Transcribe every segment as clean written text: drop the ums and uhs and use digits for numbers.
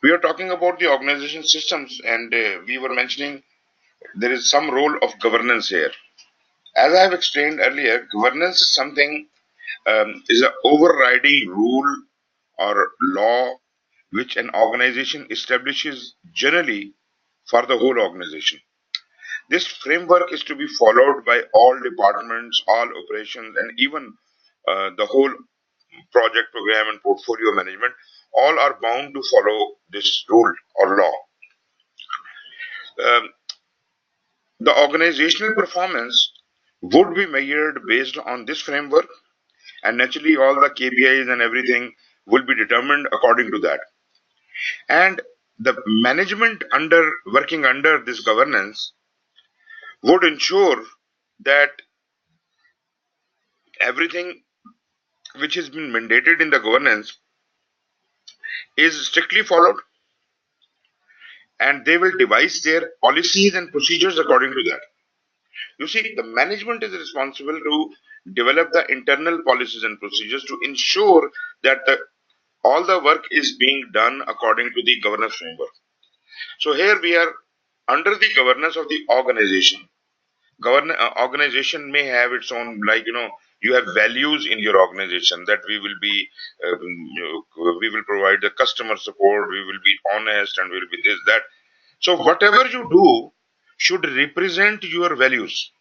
We are talking about the organization systems, and we were mentioning there is some role of governance here. As I have explained earlier, governance is something is an overriding rule or law which an organization establishes generally for the whole organization. This framework is to be followed by all departments, all operations, and even the whole project program and portfolio management. All are bound to follow this rule or law. Um, the organizational performance would be measured based on this framework, and naturally, all the KPIs and everything will be determined according to that. And the management under working under this governance would ensure that everything which has been mandated in the governance is strictly followed, and they will devise their policies and procedures according to that. You see, the management is responsible to develop the internal policies and procedures to ensure that all the work is being done according to the governance framework. So here we are under the governance of the organization. Organization may have its own, like, you have values in your organization that we will be, we will provide the customer support, we will be honest, and we will be this, that. So whatever you do should represent your values.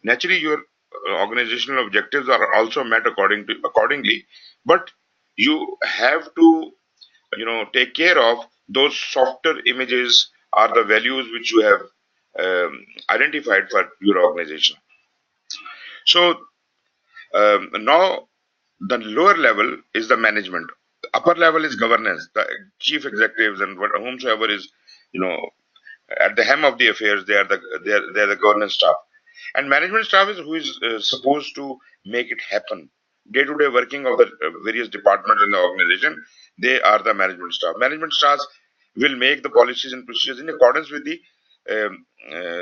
Naturally, your organizational objectives are also met accordingly, but you have to, take care of those softer images are the values which you have identified for your organization. So now the lower level is the management. Upper level is governance, the chief executives and whomsoever is, you know, at the hem of the affairs. They are the governance staff, and management staff is who is supposed to make it happen. Day-to-day working of the various departments in the organization, they are the management staff. Management staffs will make the policies and procedures in accordance with the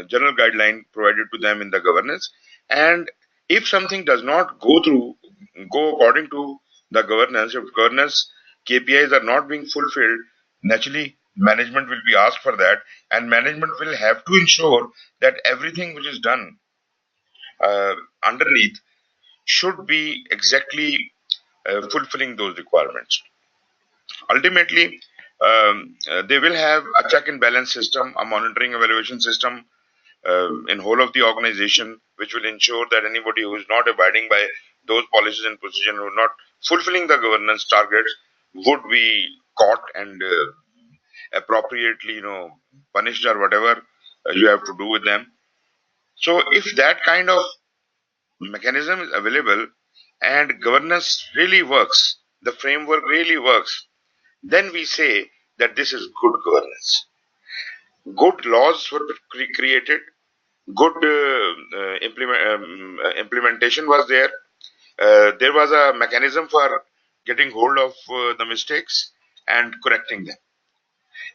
general guideline provided to them in the governance. And if something does not go according to the governance, if governance KPIs are not being fulfilled, naturally management will be asked for that, and management will have to ensure that everything which is done uh, underneath should be exactly fulfilling those requirements. Ultimately, they will have a check and balance system, a monitoring evaluation system in whole of the organization, which will ensure that anybody who is not abiding by those policies and procedures, who are not fulfilling the governance targets, would be caught and appropriately, punished or whatever you have to do with them. So, if that kind of mechanism is available and governance really works, the framework really works, then we say that this is good governance. Good laws were created, good implementation was there. There was a mechanism for getting hold of the mistakes and correcting them.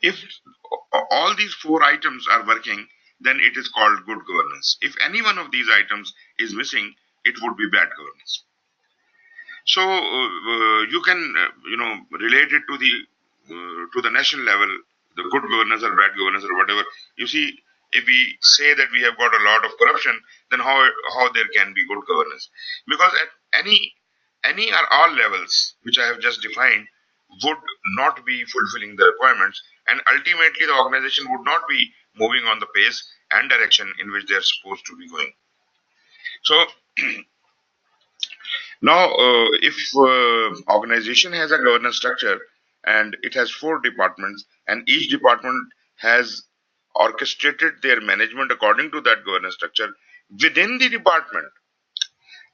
If all these four items are working, then it is called good governance. If any one of these items is missing, it would be bad governance. So you can relate it to the national level, the good governance or bad governance or whatever. You see, if we say that we have got a lot of corruption, then how there can be good governance? Because at any or all levels which I have just defined would not be fulfilling the requirements, and ultimately the organization would not be moving on the pace and direction in which they are supposed to be going. So now, if organization has a governance structure and it has four departments, and each department has orchestrated their management according to that governance structure, within the department,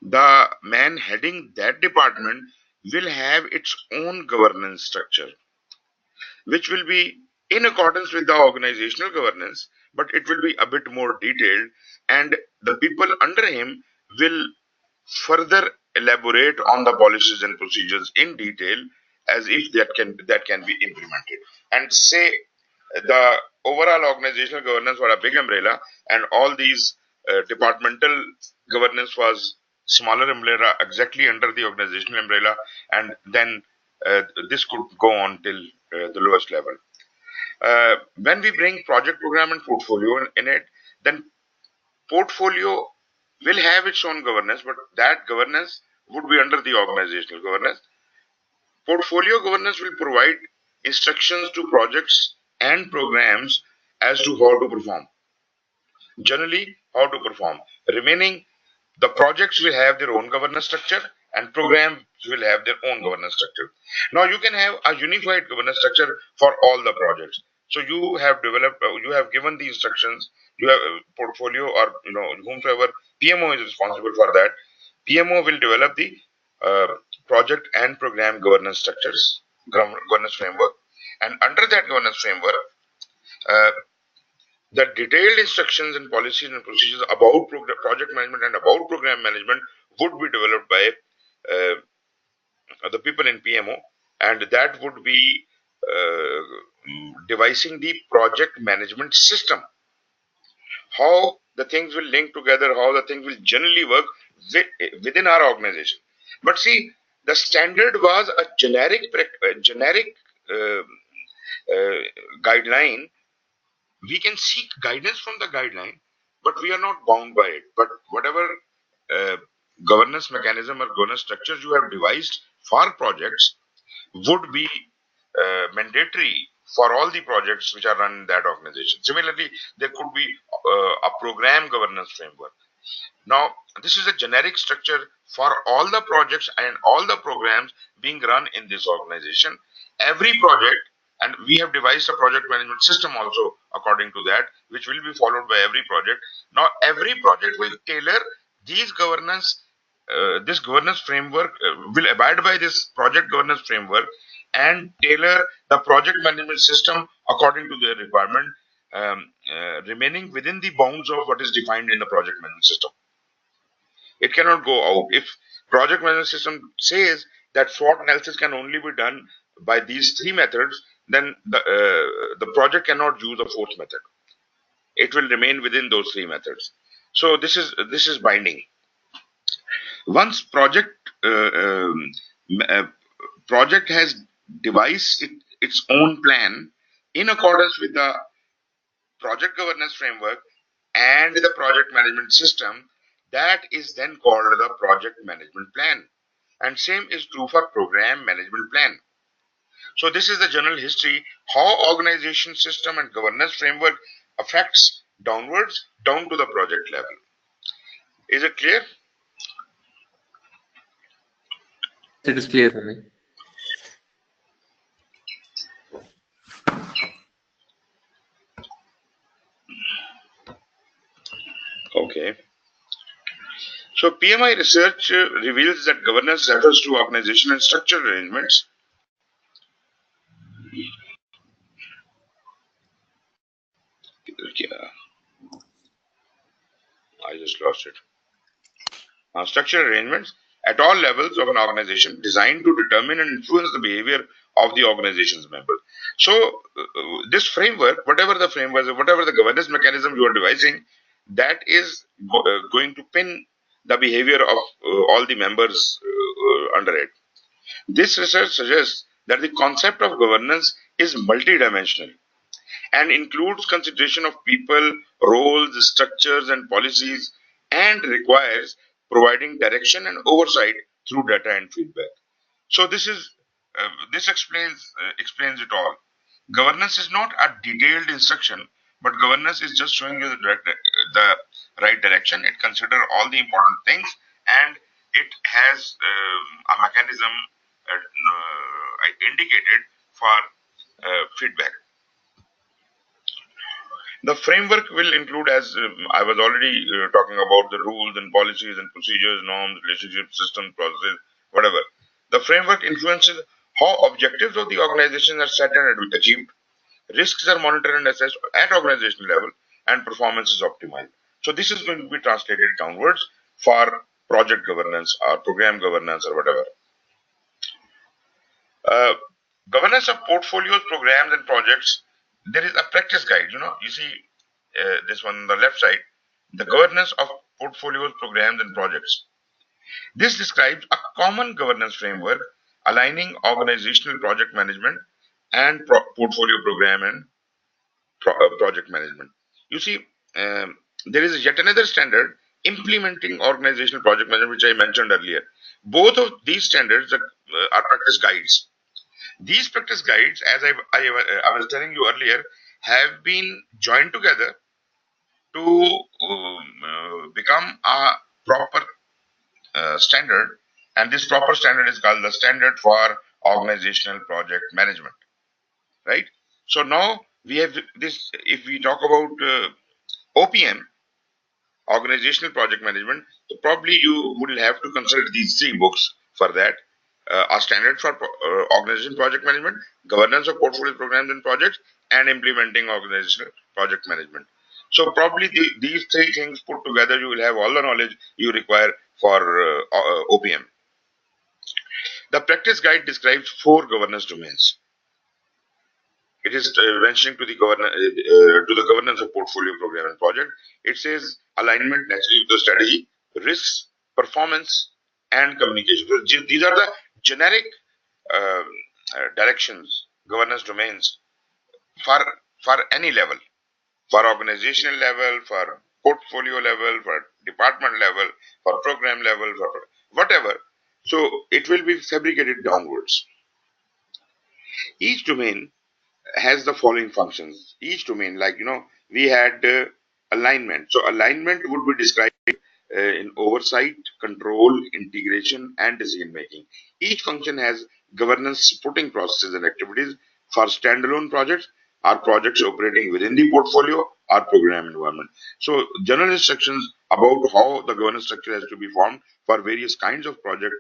the man heading that department will have its own governance structure, which will be in accordance with the organizational governance, but it will be a bit more detailed, and the people under him will further elaborate on the policies and procedures in detail, as if that can be implemented. And say the overall organizational governance was a big umbrella, and all these departmental governance was smaller exactly under the organizational umbrella, and then this could go on till the lowest level. When we bring project program and portfolio in it, then portfolio will have its own governance, but that governance would be under the organizational governance. Portfolio governance will provide instructions to projects and programs as to how to perform. Generally, how to perform. Remaining, the projects will have their own governance structure and programs will have their own governance structure. Now you can have a unified governance structure for all the projects. So you have developed, you have given the instructions, you have a portfolio or whomsoever PMO is responsible for that. PMO will develop the uh, project and program governance structures, governance framework, and under that governance framework, uh, the detailed instructions and policies and procedures about project management and about program management would be developed by uh, the people in PMO, and that would be devising the project management system, how the things will link together, how the things will generally work within our organization. But see, the standard was a generic uh, uh, guideline. We can seek guidance from the guideline, but we are not bound by it. But whatever uh, governance mechanism or governance structures you have devised for projects would be mandatory for all the projects which are run in that organization. Similarly, there could be a program governance framework. Now, this is a generic structure for all the projects and all the programs being run in this organization. Every project, and we have devised a project management system also according to that, which will be followed by every project. Now, every project will tailor these governance, this governance framework, will abide by this project governance framework and tailor the project management system according to their requirement, remaining within the bounds of what is defined in the project management system. It cannot go out. If project management system says that SWOT analysis can only be done by these three methods, then the project cannot use a fourth method. It will remain within those three methods. So this is binding. Once project has devised its own plan in accordance with the project governance framework and the project management system, that is then called the project management plan. And same is true for program management plan. So this is the general history, how organization system and governance framework affects downwards down to the project level. Is it clear? It is clear for me. Okay. So PMI research reveals that governance refers to organization and structural arrangements. I just lost it. Structural arrangements at all levels of an organization designed to determine and influence the behavior of the organization's members. So, this framework, whatever the framework, whatever the governance mechanism you are devising, that is going to pin the behavior of all the members under it. This research suggests that the concept of governance is multidimensional and includes consideration of people, roles, structures, and policies, and requires providing direction and oversight through data and feedback. So this explains it all. Governance is not a detailed instruction, but governance is just showing you the right direction. It considers all the important things, and it has a mechanism indicated for feedback. The framework will include, as I was already talking about, the rules and policies and procedures, norms, relationships, systems, processes, whatever. The framework influences how objectives of the organization are set and achieved, risks are monitored and assessed at organizational level, and performance is optimized. So this is going to be translated downwards for project governance or program governance or whatever. Uh, Governance of portfolios, programs, and projects. There is a practice guide. You see this one on the left side, the governance of portfolios, programs, and projects. This describes a common governance framework aligning organizational project management and portfolio program and project management. You see, there is yet another standard, implementing organizational project management, which I mentioned earlier. Both of these standards are practice guides. These practice guides, as I was telling you earlier, have been joined together to become a proper standard, and this proper standard is called the Standard for Organizational Project Management. Right. So now we have this. If we talk about OPM, organizational project management, so probably you would have to consult these three books for that. A standard for organization project management, governance of portfolio programs and projects, and implementing organizational project management. So probably these three things put together, you will have all the knowledge you require for OPM. The practice guide describes four governance domains. It is mentioning to the governance of portfolio program and project. It says alignment naturally with the strategy, risks, performance, and communication. So these are the generic uh, directions, governance domains for any level, for organizational level, for portfolio level, for department level, for program level, for whatever. So it will be fabricated downwards. Each domain has the following functions. Each domain, like we had alignment. So alignment would be described in oversight, control, integration, and decision making. Each function has governance supporting processes and activities for standalone projects or projects operating within the portfolio or program environment. So general instructions about how the governance structure has to be formed for various kinds of projects,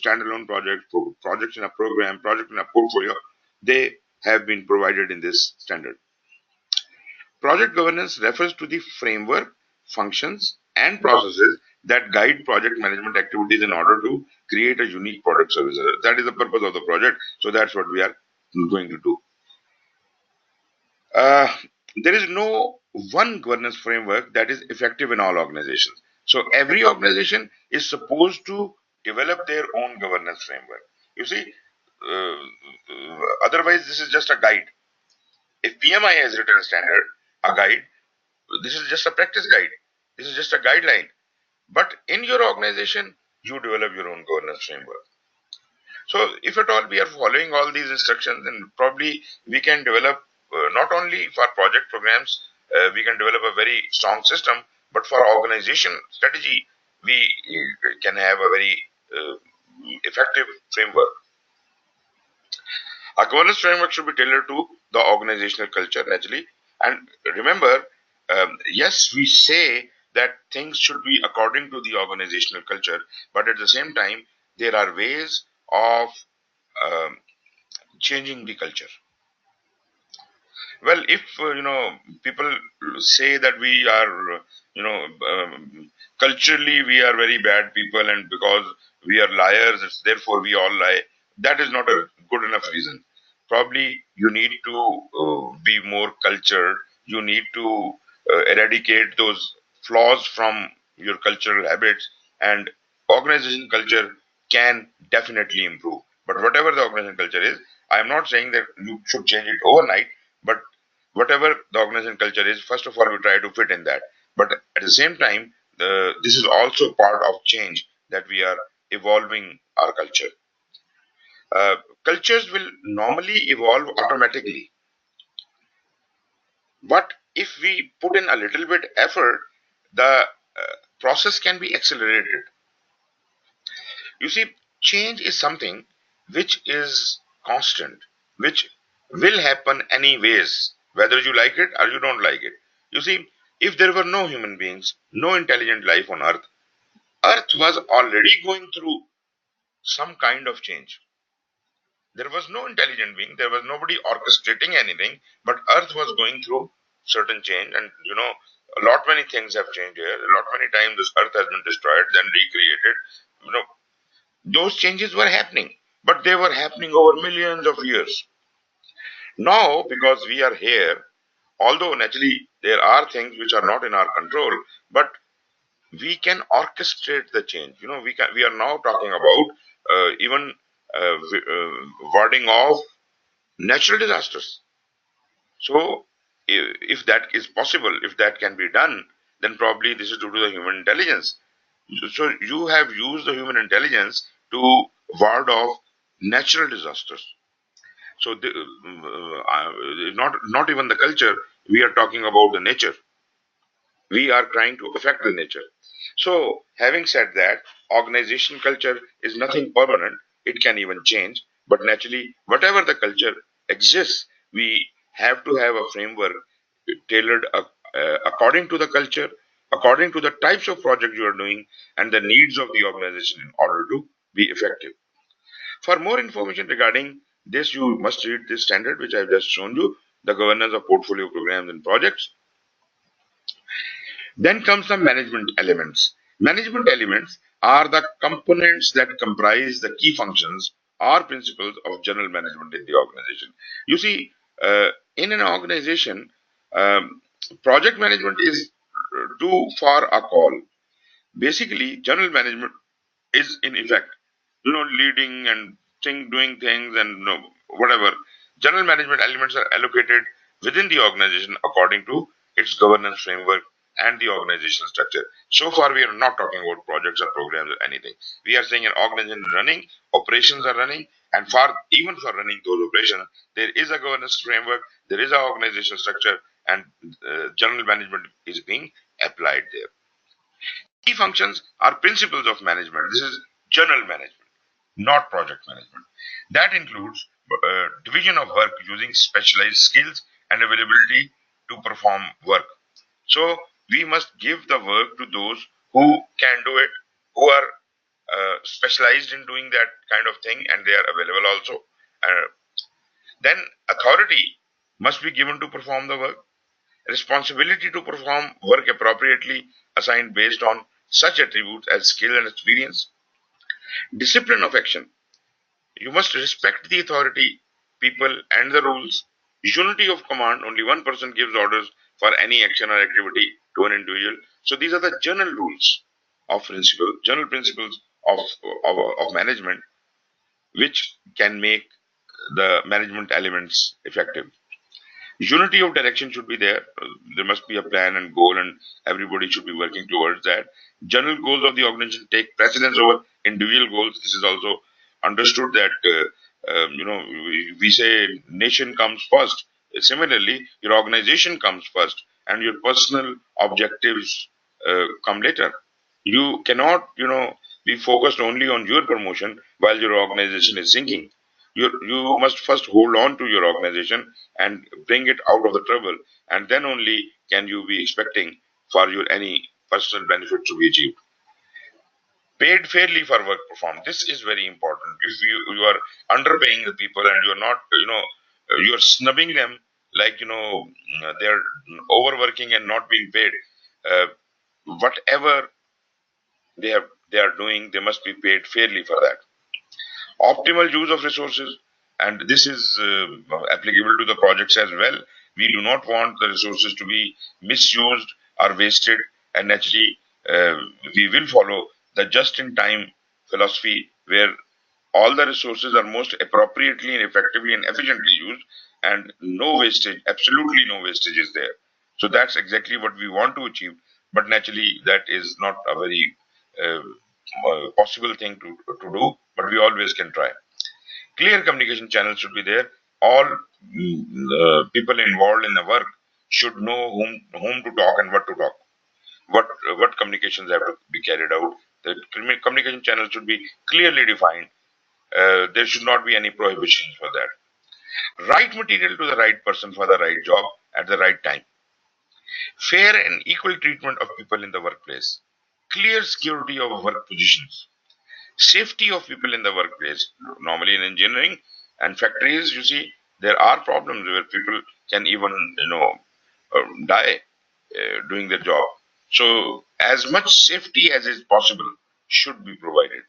standalone projects, projects in a program, project in a portfolio, they have been provided in this standard. Project governance refers to the framework, functions, and processes that guide project management activities in order to create a unique product service. That is the purpose of the project. So that's what we are going to do. Uh, there is no one governance framework that is effective in all organizations. So every organization is supposed to develop their own governance framework. You see, otherwise this is just a guide. If PMI has written a standard, a guide, this is just a practice guide. This is just a guideline. But in your organization, you develop your own governance framework. So if at all we are following all these instructions, then probably we can develop not only for project programs, we can develop a very strong system, but for organization strategy, we can have a very effective framework. A governance framework should be tailored to the organizational culture, naturally. And remember, yes, we say that things should be according to the organizational culture, but at the same time, there are ways of um, changing the culture. Well, if people say that we are culturally we are very bad people, and because we are liars, therefore we all lie. That is not a good enough reason. Probably you need to be more cultured. You need to eradicate those flaws from your cultural habits, and organization culture can definitely improve. But whatever the organization culture is, I am not saying that you should change it overnight, but whatever the organization culture is, first of all, we try to fit in that. But at the same time, this is also part of change, that we are evolving our culture. Uh, Cultures will normally evolve automatically, but if we put in a little bit effort, the process can be accelerated. You see, change is something which is constant, which will happen anyways, whether you like it or you don't like it. You see, if there were no human beings, no intelligent life on Earth, Earth was already going through some kind of change. There was no intelligent being, there was nobody orchestrating anything, but Earth was going through certain change, and a lot many things have changed here. A lot many times this Earth has been destroyed, then recreated. You know, those changes were happening, but they were happening over millions of years. Now, because we are here, although naturally there are things which are not in our control, but we can orchestrate the change. We are now talking about even warding off natural disasters. So, if that is possible, if that can be done, then probably this is due to the human intelligence. So, you have used the human intelligence to ward off natural disasters. So, not even the culture. We are talking about the nature. We are trying to affect the nature. So, having said that, organization culture is nothing permanent. It can even change. But naturally, whatever the culture exists, we have to have a framework tailored according to the culture, according to the types of project you are doing, and the needs of the organization in order to be effective. For more information regarding this, you must read this standard which I have just shown you, the governance of portfolio programs and projects. Then comes the management elements. Management elements are the components that comprise the key functions or principles of general management in the organization. You see, in an organization, project management is too far a call. Basically, general management is in effect, leading and doing things and whatever. General management elements are allocated within the organization according to its governance framework and the organizational structure. So far, we are not talking about projects or programs or anything. We are saying an organization is running, operations are running, and for even for running those operations, there is a governance framework, there is an organizational structure, and general management is being applied there. Key functions are principles of management. This is general management, not project management. That includes division of work using specialized skills and availability to perform work. So we must give the work to those who can do it, who are specialized in doing that kind of thing, and they are available also. Uh, then authority must be given to perform the work. Responsibility to perform work appropriately assigned based on such attributes as skill and experience. Discipline of action. You must respect the authority, people, and the rules. Unity of command. Only one person gives orders for any action or activity to an individual. So these are the general rules of principle, general principles of management, which can make the management elements effective. Unity of direction should be there. There must be a plan and goal, and everybody should be working towards that. General goals of the organization take precedence over individual goals. This is also understood that we say nation comes first. Similarly, your organization comes first, and your personal objectives come later. You cannot, be focused only on your promotion while your organization is sinking. You must first hold on to your organization and bring it out of the trouble, and then only can you be expecting for your any personal benefit to be achieved. Paid fairly for work performed. This is very important. If you are underpaying the people and you are not, you are snubbing them, like they are overworking and not being paid. Uh, Whatever they are doing, they must be paid fairly for that. Optimal use of resources, and this is applicable to the projects as well. We do not want the resources to be misused or wasted, and naturally uh, we will follow the just in time philosophy where all the resources are most appropriately and effectively and efficiently used, and no wastage, absolutely no wastage is there. So that's exactly what we want to achieve, but naturally that is not a very uh, possible thing to do, but we always can try. Clear communication channels should be there. All people involved in the work should know whom to talk and what to talk, what communications have to be carried out. The communication channels should be clearly defined. There should not be any prohibitions for that. Right material to the right person for the right job at the right time. Fair and equal treatment of people in the workplace. Clear security of work positions. Safety of people in the workplace. Normally in engineering and factories, you see, there are problems where people can even, die doing their job. So as much safety as is possible should be provided.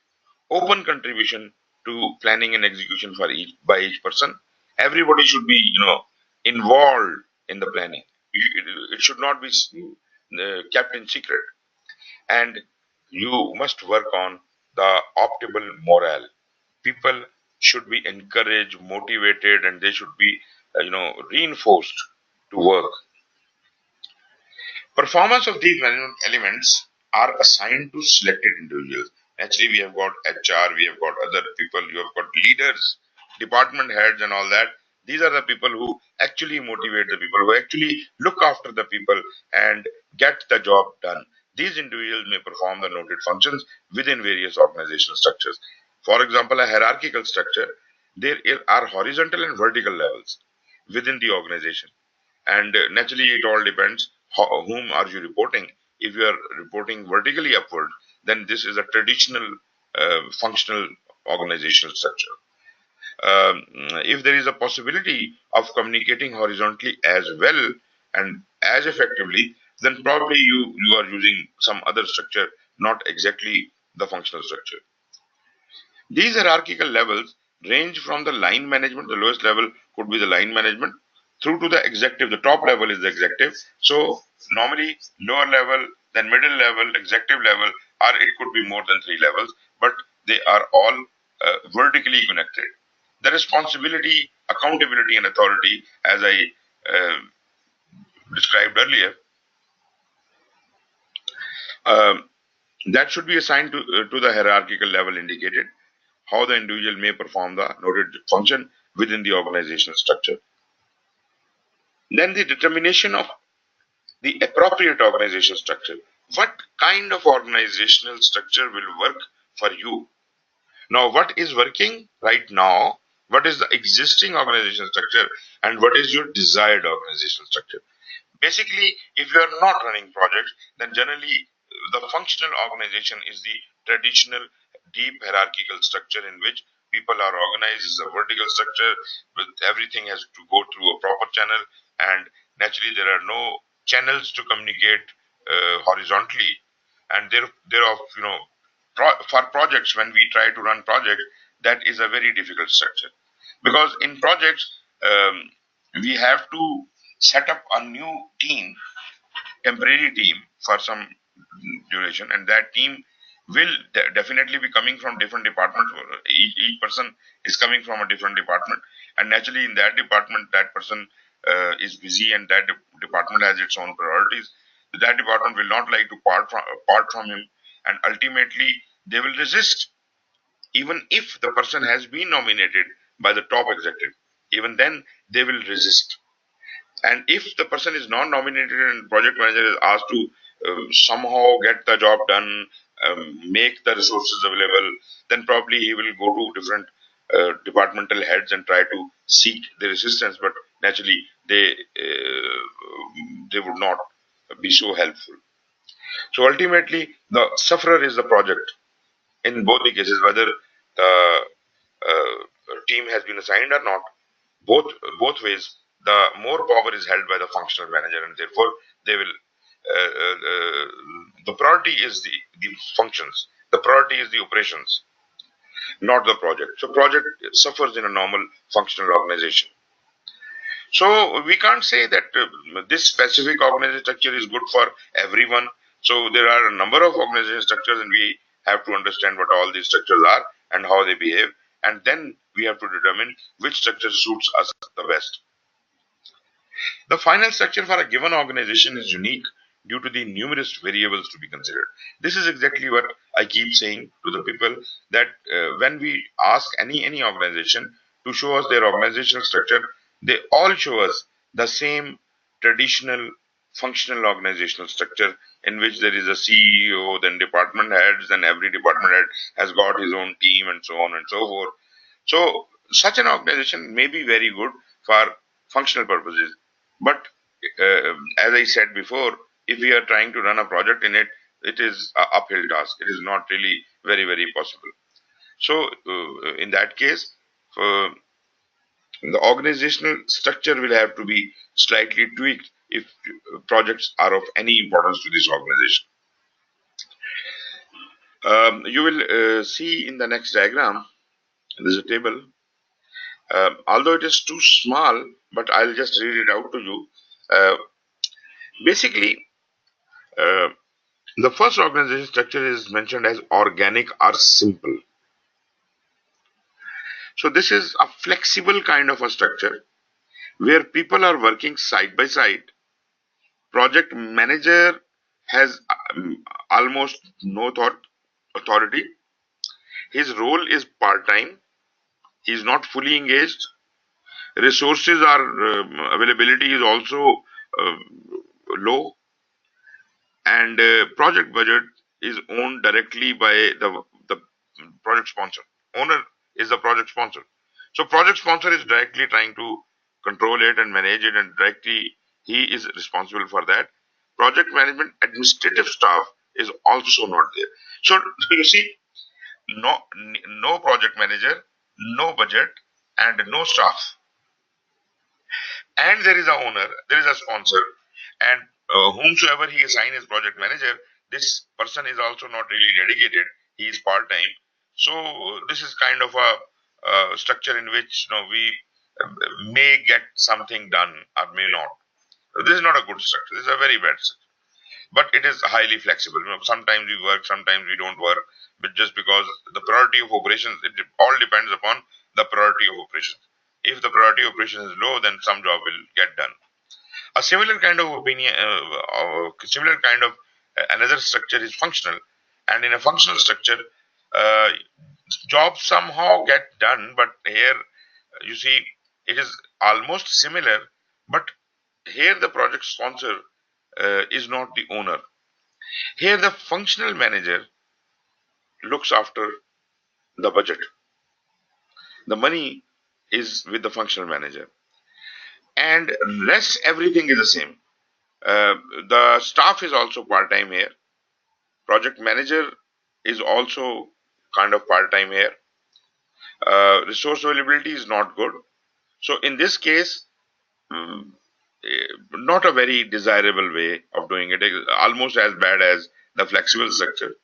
Open contribution to planning and execution for each by each person. Everybody should be, involved in the planning. It should not be kept in secret. And you must work on the optimal morale. People should be encouraged, motivated, and they should be, reinforced to work. Performance of these management elements are assigned to selected individuals. Actually, we have got HR, we have got other people, you have got leaders, department heads, and all that. These are the people who actually motivate the people, who actually look after the people and get the job done. These individuals may perform the noted functions within various organizational structures. For example, a hierarchical structure, there are horizontal and vertical levels within the organization, and naturally it all depends whom are you reporting. If you are reporting vertically upward, then this is a traditional functional organizational structure. If there is a possibility of communicating horizontally as well and as effectively, then probably you are using some other structure, not exactly the functional structure. These hierarchical levels range from the line management, the lowest level could be the line management, through to the executive. The top level is the executive. So normally lower level, then middle level, executive level, or it could be more than three levels, but they are all vertically connected. The responsibility, accountability, and authority, as I uh, described earlier, um, that should be assigned to the hierarchical level indicated how the individual may perform the noted function within the organizational structure. Then the determination of the appropriate organizational structure. What kind of organizational structure will work for you? Now, what is working right now? What is the existing organizational structure? And what is your desired organizational structure? Basically, if you are not running projects, then generally the functional organization is the traditional deep hierarchical structure in which people are organized. Is a vertical structure with everything has to go through a proper channel, and naturally there are no channels to communicate horizontally. And there are, for projects, when we try to run projects, that is a very difficult structure, because in projects we have to set up a new team, temporary team for some duration, and that team will definitely be coming from different departments. Each person is coming from a different department, and naturally in that department that person is busy, and that department has its own priorities. That department will not like to part from him, and ultimately they will resist. Even if the person has been nominated by the top executive, even then they will resist. And if the person is not nominated and project manager is asked to somehow get the job done, make the resources available, then probably he will go to different departmental heads and try to seek their assistance. But naturally, they would not be so helpful. So ultimately, the sufferer is the project in both the cases, whether the team has been assigned or not. Both ways, the more power is held by the functional manager, and therefore they will. The priority is the functions. The priority is the operations, not the project. So project suffers in a normal functional organization. So we can't say that this specific organization structure is good for everyone. So there are a number of organization structures, and we have to understand what all these structures are and how they behave, and then we have to determine which structure suits us the best. The final structure for a given organization is unique due to the numerous variables to be considered. This is exactly what I keep saying to the people, that when we ask any organization to show us their organizational structure, they all show us the same traditional functional organizational structure in which there is a CEO, then department heads, and every department head has got his own team, and so on and so forth. So such an organization may be very good for functional purposes, but as I said before, if we are trying to run a project in it, it is an uphill task. It is not really very possible. So in that case, uh, the organizational structure will have to be slightly tweaked if projects are of any importance to this organization. You will see in the next diagram, there's a table. Although it is too small, but I'll just read it out to you. Uh, Basically, uh, the first organization structure is mentioned as organic or simple. So this is a flexible kind of a structure where people are working side by side. Project manager has almost no authority. His role is part-time. He is not fully engaged. Resources are availability is also uh, low, and project budget is owned directly by the project sponsor. Owner is the project sponsor. So project sponsor is directly trying to control it and manage it, and directly he is responsible for that. Project management administrative staff is also not there. So you see, no project manager, no budget, and no staff. And there is a owner, there is a sponsor, and whomsoever he assign as project manager, this person is also not really dedicated. He is part time. So this is kind of a structure in which we may get something done or may not. This is not a good structure. This is a very bad structure. But it is highly flexible. Sometimes we work, sometimes we don't work. But just because the priority of operations, it all depends upon the priority of operations. If the priority of operations is low, then some job will get done. A similar kind of opinion, similar kind of another structure is functional, and in a functional structure, uh, jobs somehow get done. But here, you see, it is almost similar, but here the project sponsor is not the owner. Here, the functional manager looks after the budget. The money is with the functional manager, and rest everything is the same. Uh, the staff is also part time here. Project manager is also kind of part time here. Resource availability is not good. So in this case, not a very desirable way of doing it. Almost as bad as the flexible structure.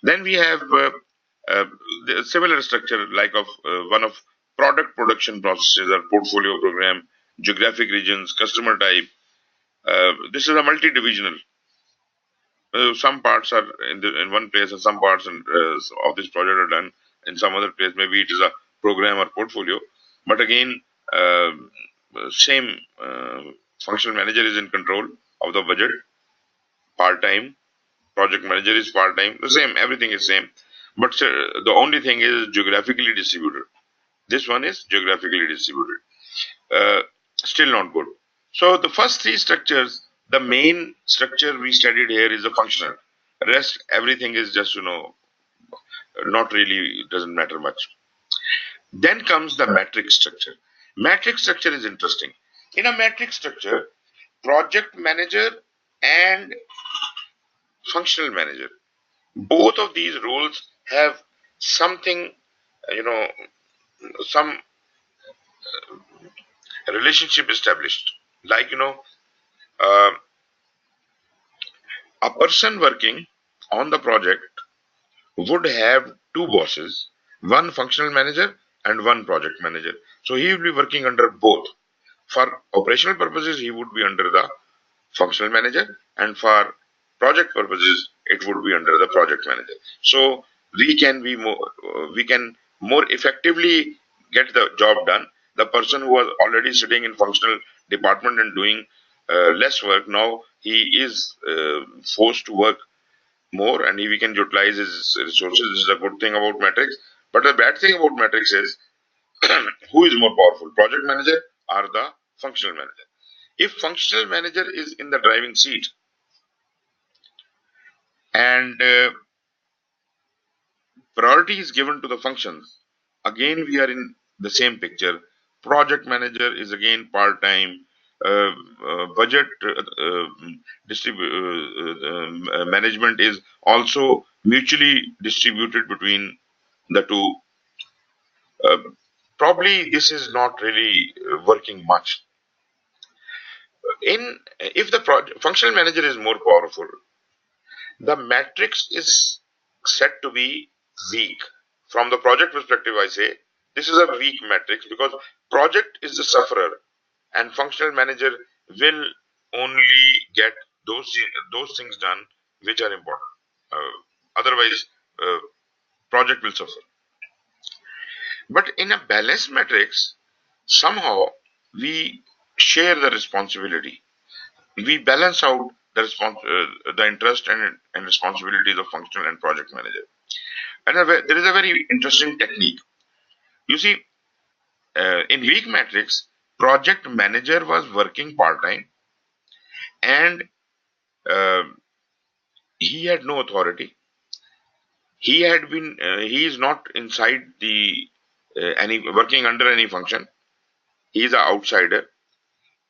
Then we have uh, the similar structure like of one of product production processes or portfolio program, geographic regions, customer type. This is a multi-divisional. Some parts are in one place and some parts of this project are done in some other place. Maybe it is a program or portfolio. But again, uh, same functional manager is in control of the budget, part-time. Project manager is part-time. The same, everything is same. But the only thing is geographically distributed. This one is geographically distributed. Still not good. So the first three structures, the main structure we studied here is the functional. Rest, everything is just, not really, doesn't matter much. Then comes the matrix structure. Matrix structure is interesting. In a matrix structure, project manager and functional manager, both of these roles have something, you know, some relationship established. Like, uh, a person working on the project would have two bosses, one functional manager and one project manager. So he will be working under both. For operational purposes, he would be under the functional manager, and for project purposes, it would be under the project manager. So we can more effectively get the job done. The person who was already sitting in functional department and doing less work, now he is forced to work more, and we can utilize his resources. This is a good thing about matrix. But the bad thing about matrix is who is more powerful, project manager or the functional manager? If functional manager is in the driving seat and priority is given to the functions, again we are in the same picture. Project manager is again part-time. Budget management is also mutually distributed between the two. Uh, Probably this is not really working much. In if the functional manager is more powerful, the matrix is said to be weak. From the project perspective, I say this is a weak matrix because project is the sufferer and functional manager will only get those things done which are important. Otherwise, uh, project will suffer. But in a balanced matrix, somehow we share the responsibility. We balance out the interest and responsibilities of functional and project manager. And there is a very interesting technique. You see, in weak matrix, project manager was working part time, and uh, he had no authority. He is not inside the any working under any function. He is an outsider,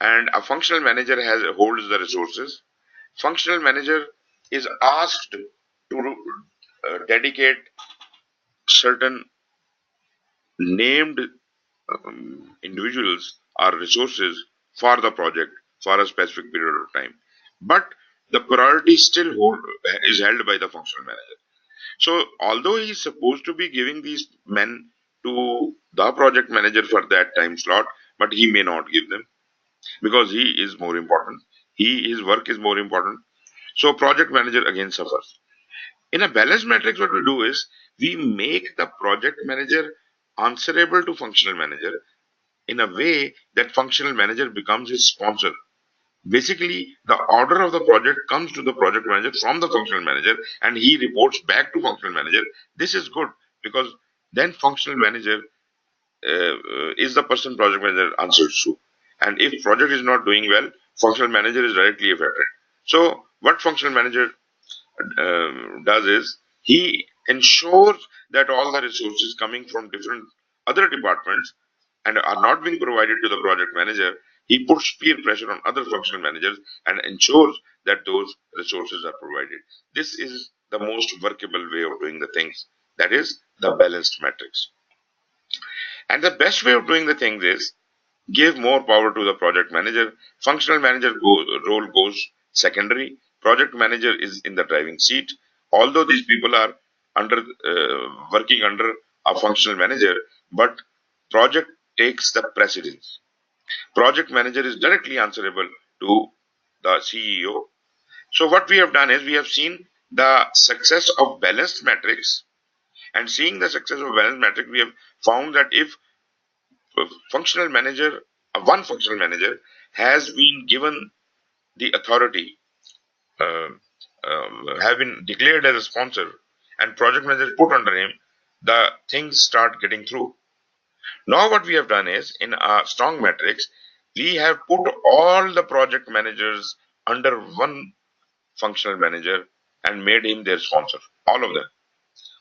and a functional manager has holds the resources. Functional manager is asked to dedicate certain named individuals or resources for the project for a specific period of time. But the priority is held by the functional manager. So, although he is supposed to be giving these men to the project manager for that time slot, but he may not give them because he is more important. His work is more important. So, project manager again suffers. In a balanced matrix, what we do is we make the project manager answerable to functional manager in a way that functional manager becomes his sponsor. Basically, the order of the project comes to the project manager from the functional manager and he reports back to functional manager. This is good because then functional manager is the person project manager answers to. And if project is not doing well, functional manager is directly affected. So what functional manager does is he ensures that all the resources coming from different other departments and are not being provided to the project manager. He puts peer pressure on other functional managers and ensures that those resources are provided. This is the most workable way of doing the things. That is the balanced matrix. And the best way of doing the things is give more power to the project manager. Functional manager role goes secondary. Project manager is in the driving seat. Although these people are working under a functional manager, but project takes the precedence. Project manager is directly answerable to the CEO. So what we have done is we have seen the success of balanced matrix, and seeing the success of balanced matrix, we have found that if functional manager, one functional manager has been given the authority, uh, have been declared as a sponsor, and project manager is put under him, the things start getting through. Now, what we have done is in our strong matrix, we have put all the project managers under one functional manager and made him their sponsor. All of them.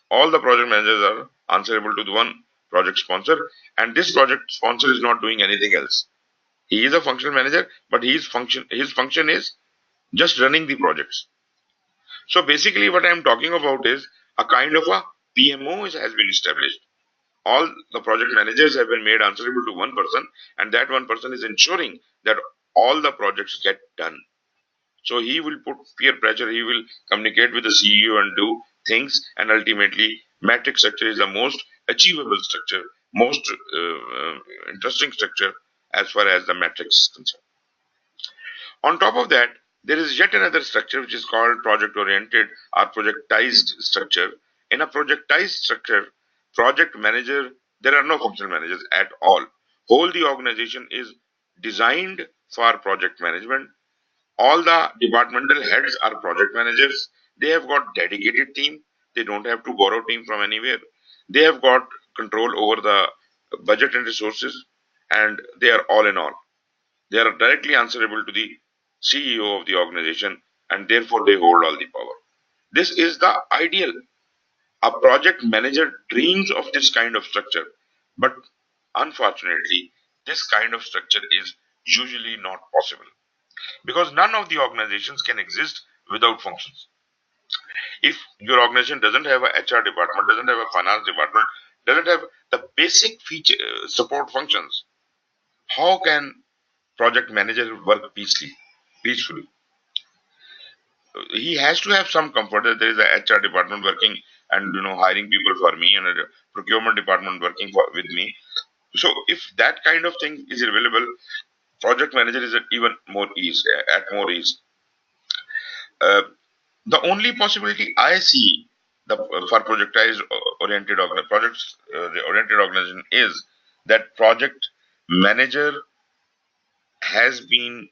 All the project managers are answerable to the one project sponsor, and this project sponsor is not doing anything else. He is a functional manager, but his function is just running the projects. So basically, what I am talking about is a kind of a PMO has been established. All the project managers have been made answerable to one person, and that one person is ensuring that all the projects get done. So he will put peer pressure, he will communicate with the CEO and do things, and ultimately matrix structure is the most achievable structure, most interesting structure as far as the matrix is concerned. On top of that, there is yet another structure which is called project oriented or projectized structure. In a projectized structure, project manager, there are no functional managers at all. Whole the organization is designed for project management. All the departmental heads are project managers. They have got dedicated team. They don't have to borrow team from anywhere. They have got control over the budget and resources, and they are all in all. They are directly answerable to the CEO of the organization, and therefore they hold all the power. This is the ideal. A project manager dreams of this kind of structure, but unfortunately, this kind of structure is usually not possible because none of the organizations can exist without functions. If your organization doesn't have a HR department, doesn't have a finance department, doesn't have the basic feature support functions, how can project manager work peacefully? He has to have some comfort that there is a HR department working and hiring people for me and a procurement department working with me. So if that kind of thing is available, project manager is at even more ease at more ease. Uh, the only possibility I see the for projectized oriented projects oriented organization is that project manager has been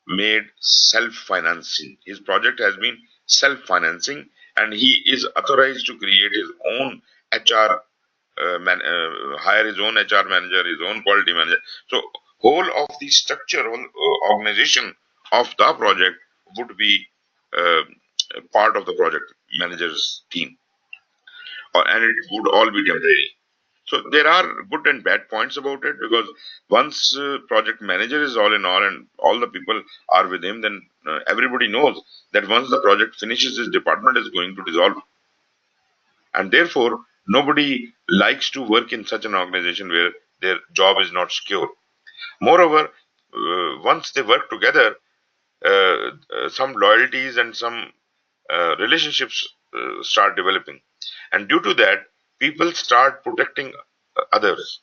made self-financing. His project has been self-financing, and he is authorized to create his own HR, hire his own HR manager, his own quality manager. So, whole of the structure, whole organization of the project would be uh, part of the project manager's team, and it would all be temporary. So there are good and bad points about it, because once project manager is all in all and all the people are with him, then everybody knows that once the project finishes, his department is going to dissolve, and therefore nobody likes to work in such an organization where their job is not secure. Moreover, once they work together, some loyalties and some relationships start developing, and due to that, people start protecting others.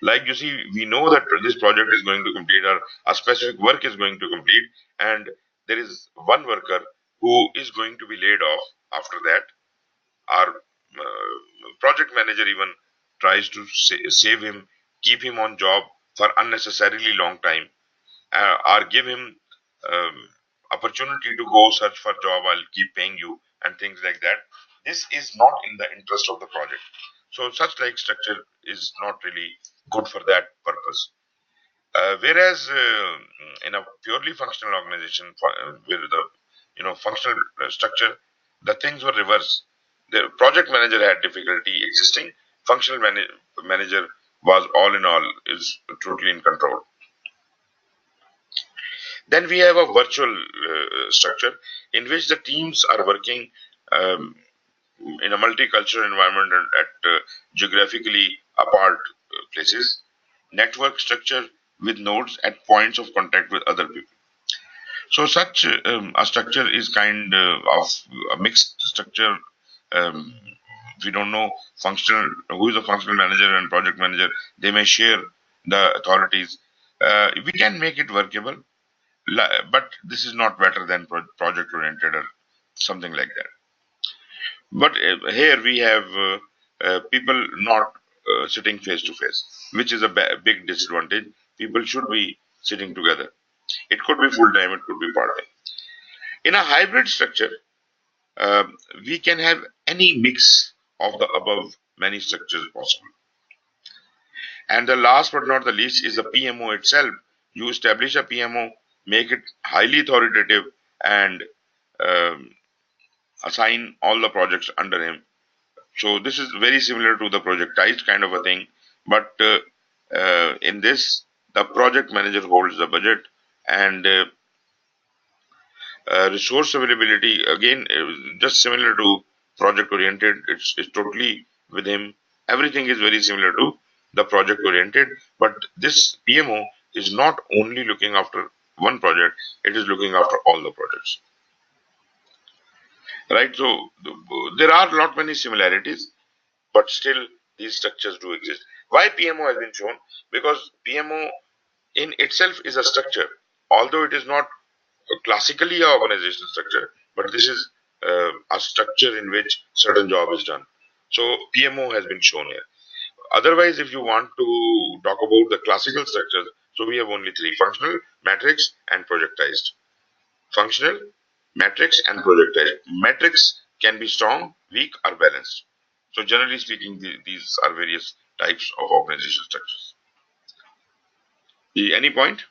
Like you see, we know that this project is going to complete, or a specific work is going to complete, and there is one worker who is going to be laid off after that. Our project manager even tries to save him, keep him on job for unnecessarily long time, or give him um, opportunity to go search for job. I'll keep paying you and things like that. This is not in the interest of the project. So such like structure is not really good for that purpose. Whereas in a purely functional organization, where the functional structure, the things were reversed. The project manager had difficulty existing. Functional manager was all in all is totally in control. Then we have a virtual structure in which the teams are working um, in a multicultural environment and at geographically apart places. Network structure with nodes at points of contact with other people. So such a structure is kind of a mixed structure. Um, we don't know functional who is a functional manager and project manager. They may share the authorities. We can make it workable, but this is not better than project oriented or something like that. But here we have people not sitting face to face, which is a big disadvantage. People should be sitting together. It could be full time, it could be part time. In a hybrid structure, uh, we can have any mix of the above many structures possible. And the last but not the least is the PMO itself. You establish a PMO, make it highly authoritative, and um, assign all the projects under him. So this is very similar to the projectized kind of a thing, but in this, the project manager holds the budget, and resource availability again, just similar to project oriented. It's totally with him. Everything is very similar to the project oriented, but this PMO is not only looking after one project; it is looking after all the projects. Right. So there are not many similarities, but still these structures do exist. Why PMO has been shown? Because PMO in itself is a structure, although it is not classically a organizational structure, but this is a structure in which certain job is done. So PMO has been shown here. Otherwise, if you want to talk about the classical structures, so we have only three: functional, matrix, and projectized. Functional, matrix, and projectized. Matrix can be strong, weak, or balanced. So generally speaking, these are various types of organizational structures. Any point?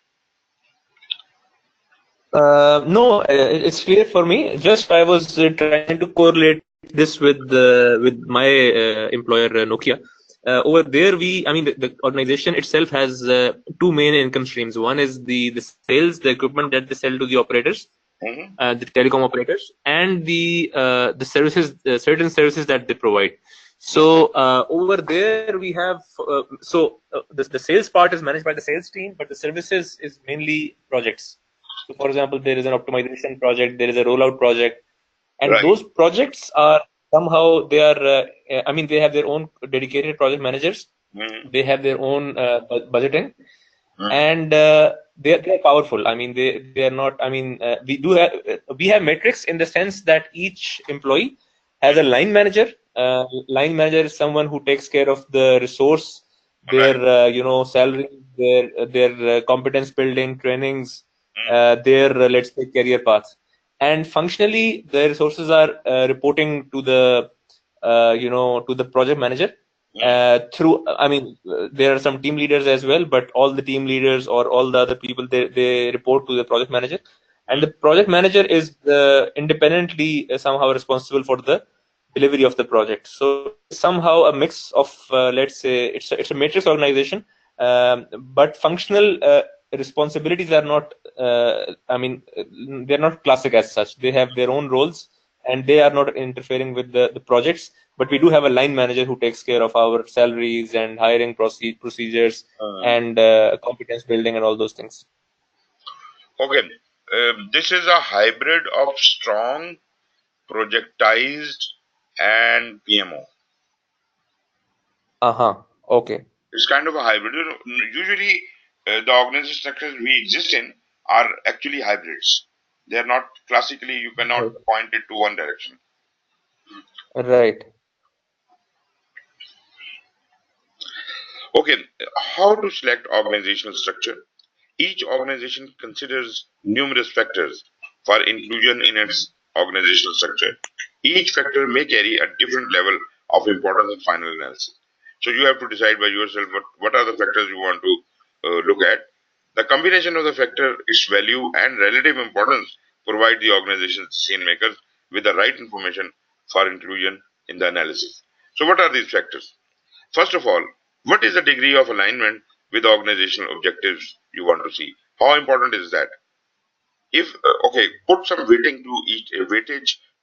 No, it's clear for me. Just I was trying to correlate this with my employer Nokia. Over there, I mean, the organization itself has two main income streams. One is the sales, the equipment that they sell to the operators, Mm-hmm. the telecom operators, and the services, certain services that they provide. So over there we have the sales part is managed by the sales team, but the services is mainly projects. So for example, there is an optimization project, there is a rollout project, and Right. those projects are somehow they are I mean, they have their own dedicated project managers, Mm-hmm. they have their own budgeting, Mm-hmm. and they're powerful. I mean, they are not. I mean, we have metrics in the sense that each employee has a line manager. Line manager is someone who takes care of the resource, their Right. salary, their competence building trainings, Mm, their let's say career paths. And functionally, the resources are reporting to the to the project manager mm, through. I mean, there are some team leaders as well, but all the team leaders or all the other people, they report to the project manager, and mm. the project manager is independently somehow responsible for the delivery of the project. So it is somehow a mix of let's say it's a matrix organization, but functional responsibilities are not. I mean, they're not classic as such. They have their own roles, and they are not interfering with the projects. But we do have a line manager who takes care of our salaries and hiring procedures Uh, and competence building and all those things. okay. This is a hybrid of strong, projectized, and PMO. Uh-huh. Okay. It's kind of a hybrid. Usually, the organization structures we exist in are actually hybrids. They are not classically, you cannot Right. point it to one direction. Right. Okay, how to select organizational structure? Each organization considers numerous factors for inclusion in its organizational structure. Each factor may carry a different level of importance in final analysis. So you have to decide by yourself what are the factors you want to look at. The combination of the factor, its value, and relative importance provide the organization's decision makers with the right information for inclusion in the analysis. So, what are these factors? First of all, what is the degree of alignment with the organizational objectives you want to see? How important is that? If okay, put some weightage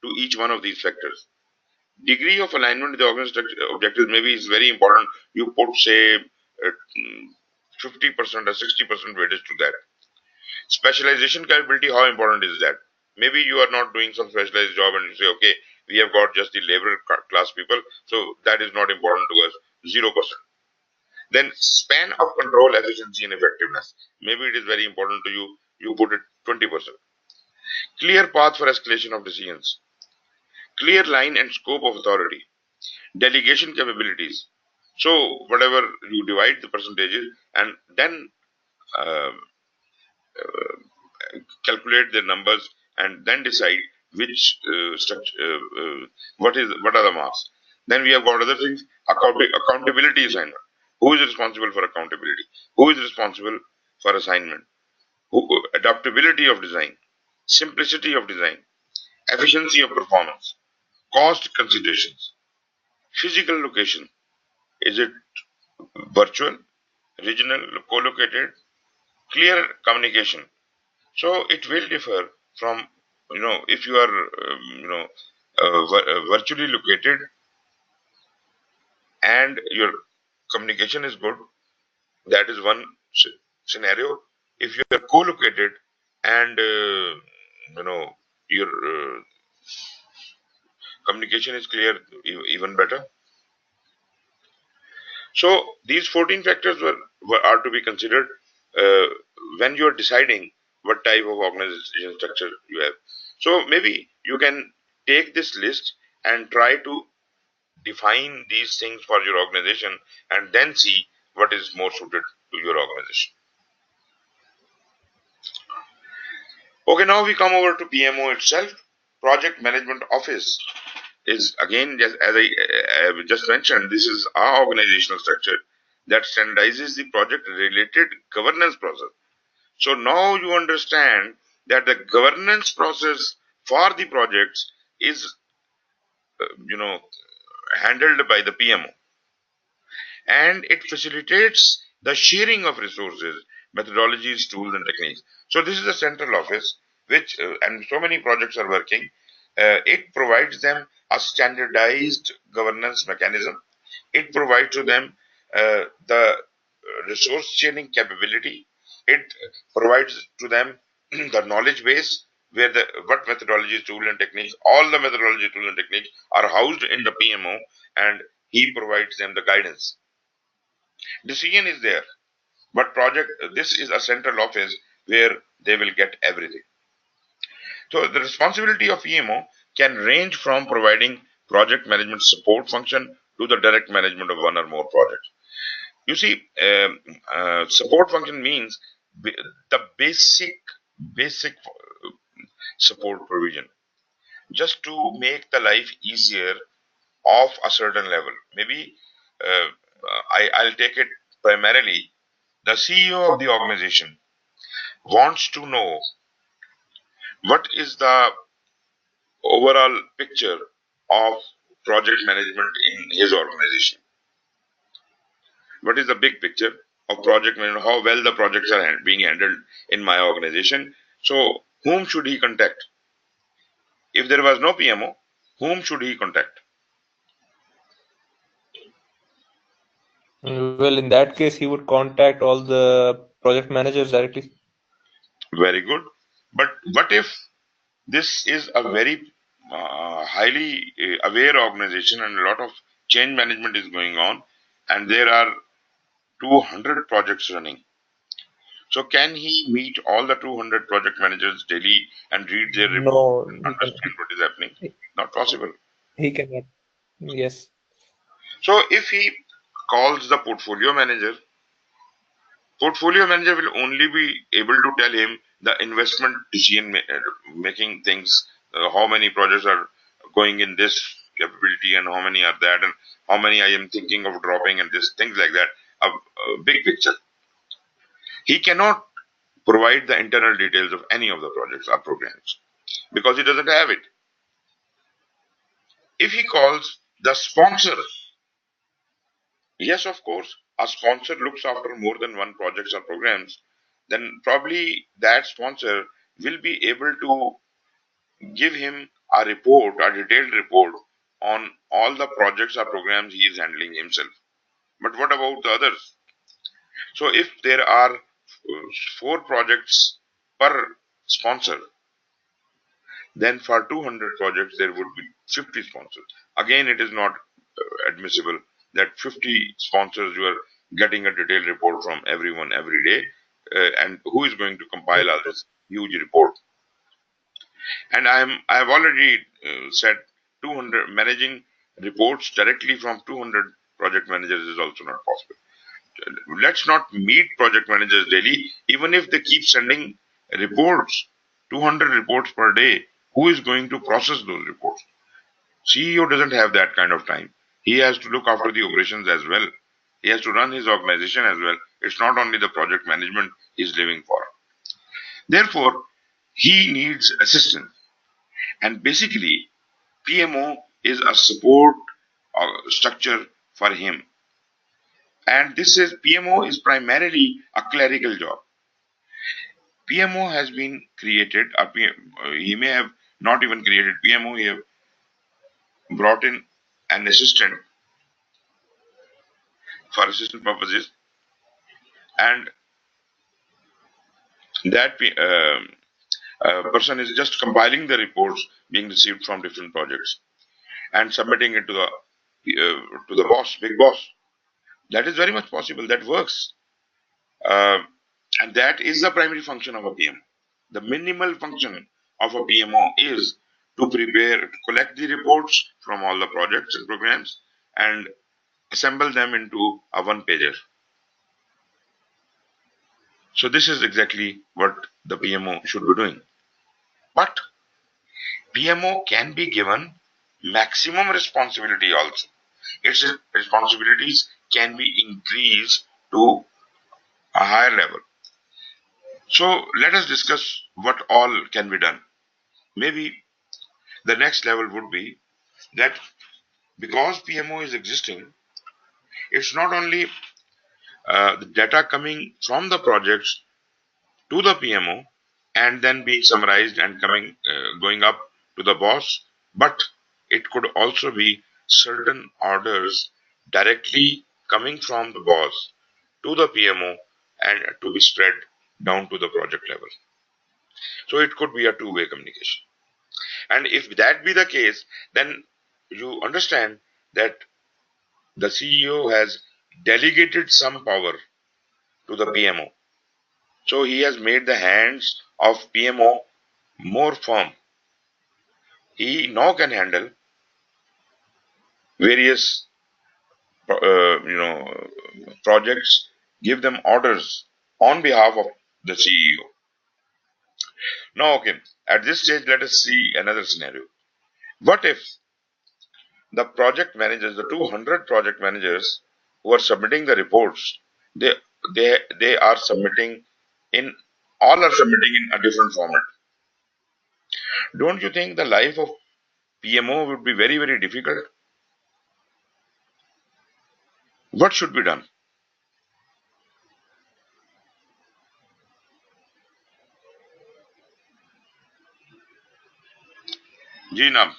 to each one of these factors. Degree of alignment with the organizational objectives maybe is very important. You put say 50% or 60% weightage to that. Specialization capability, how important is that? Maybe you are not doing some specialized job and you say, okay, we have got just the labor class people, so that is not important to us. 0%. Then span of control, efficiency, and effectiveness. Maybe it is very important to you. You put it 20%. Clear path for escalation of decisions. Clear line and scope of authority. Delegation capabilities. So whatever you divide the percentages and then uh, calculate the numbers and then decide which structure, what are the marks. Then we have got other things. Accountability assignment. Who is responsible for accountability? Who is responsible for assignment? Adaptability of design, simplicity of design, efficiency of performance, cost considerations, physical location. Is it virtual, regional, co-located, clear communication? So it will differ from, if you are, virtually located and your communication is good, that is one scenario. If you are co-located and, your communication is clear, even better. So these 14 factors are to be considered uh, when you are deciding what type of organization structure you have. So maybe you can take this list and try to define these things for your organization and then see what is more suited to your organization. Okay, now we come over to PMO itself. Project Management Office is again, just as I just mentioned, this is our organizational structure that standardizes the project related governance process. So now you understand that the governance process for the projects is, handled by the PMO, and it facilitates the sharing of resources, methodologies, tools, and techniques. So this is a central office which, and so many projects are working. It provides them a standardized governance mechanism. It provides to them the resource sharing capability. It provides to them the knowledge base where the what methodologies, tool, and techniques, all the methodology, tool, and techniques are housed in the PMO, and he provides them the guidance. Decision is there, but project, this is a central office where they will get everything. So the responsibility of PMO can range from providing project management support function to the direct management of one or more projects. You see, support function means the basic support provision, just to make the life easier of a certain level. Maybe I'll take it primarily. The CEO of the organization wants to know what is the overall picture of project management in his organization. What is the big picture of project management? How well the projects are being handled in my organization? So, whom should he contact? If there was no PMO, whom should he contact? Well, in that case, he would contact all the project managers directly. Very good. But what if this is a very highly aware organization and a lot of change management is going on, and there are 200 projects running? So can he meet all the 200 project managers daily and read their report No, and he can. understand what is happening? Not possible. He cannot. Yes. So if he calls the portfolio manager will only be able to tell him the investment decision making things, how many projects are going in this capability and how many are that and how many I am thinking of dropping and this things like that. A big picture. He cannot provide the internal details of any of the projects or programs because he doesn't have it. If he calls the sponsor, yes, of course, a sponsor looks after more than one projects or programs, then probably that sponsor will be able to give him a report, a detailed report on all the projects or programs he is handling himself. But what about the others? So if there are 4 projects per sponsor, then for 200 projects there would be 50 sponsors. Again, it is not admissible that 50 sponsors you are getting a detailed report from everyone every day, and who is going to compile all this huge report? And I have already said 200 managing reports directly from 200 project managers is also not possible. Let's not meet project managers daily, even if they keep sending reports, 200 reports per day. Who is going to process those reports? CEO doesn't have that kind of time. He has to look after the operations as well. He has to run his organization as well. It's not only the project management he's living for. Therefore, he needs assistance. And basically, PMO is a support structure for him. And this is PMO is primarily a clerical job. PMO has been created, he may have not even created PMO, he have brought in an assistant for assistant purposes, and that person is just compiling the reports being received from different projects and submitting it to the boss, big boss. That is very much possible. That works. Uh, and that is the primary function of a PMO. The minimal function of a PMO is to prepare, to collect the reports from all the projects and programs and assemble them into a one pager. So this is exactly what the PMO should be doing. But PMO can be given maximum responsibility also. Its responsibilities can be increased to a higher level. So let us discuss what all can be done. Maybe the next level would be that because PMO is existing, it's not only the data coming from the projects to the PMO and then being summarized and going up to the boss, but it could also be certain orders directly coming from the boss to the PMO and to be spread down to the project level. So it could be a two-way communication. And if that be the case, then you understand that the CEO has delegated some power to the PMO. So he has made the hands of PMO more firm. He now can handle various projects, give them orders on behalf of the CEO. Now, okay, at this stage, let us see another scenario. What if the project managers, the 200 project managers who are submitting the reports, they they are submitting in all are submitting in a different format? Don't you think the life of PMO would be very, very difficult? What should be done? जी नाम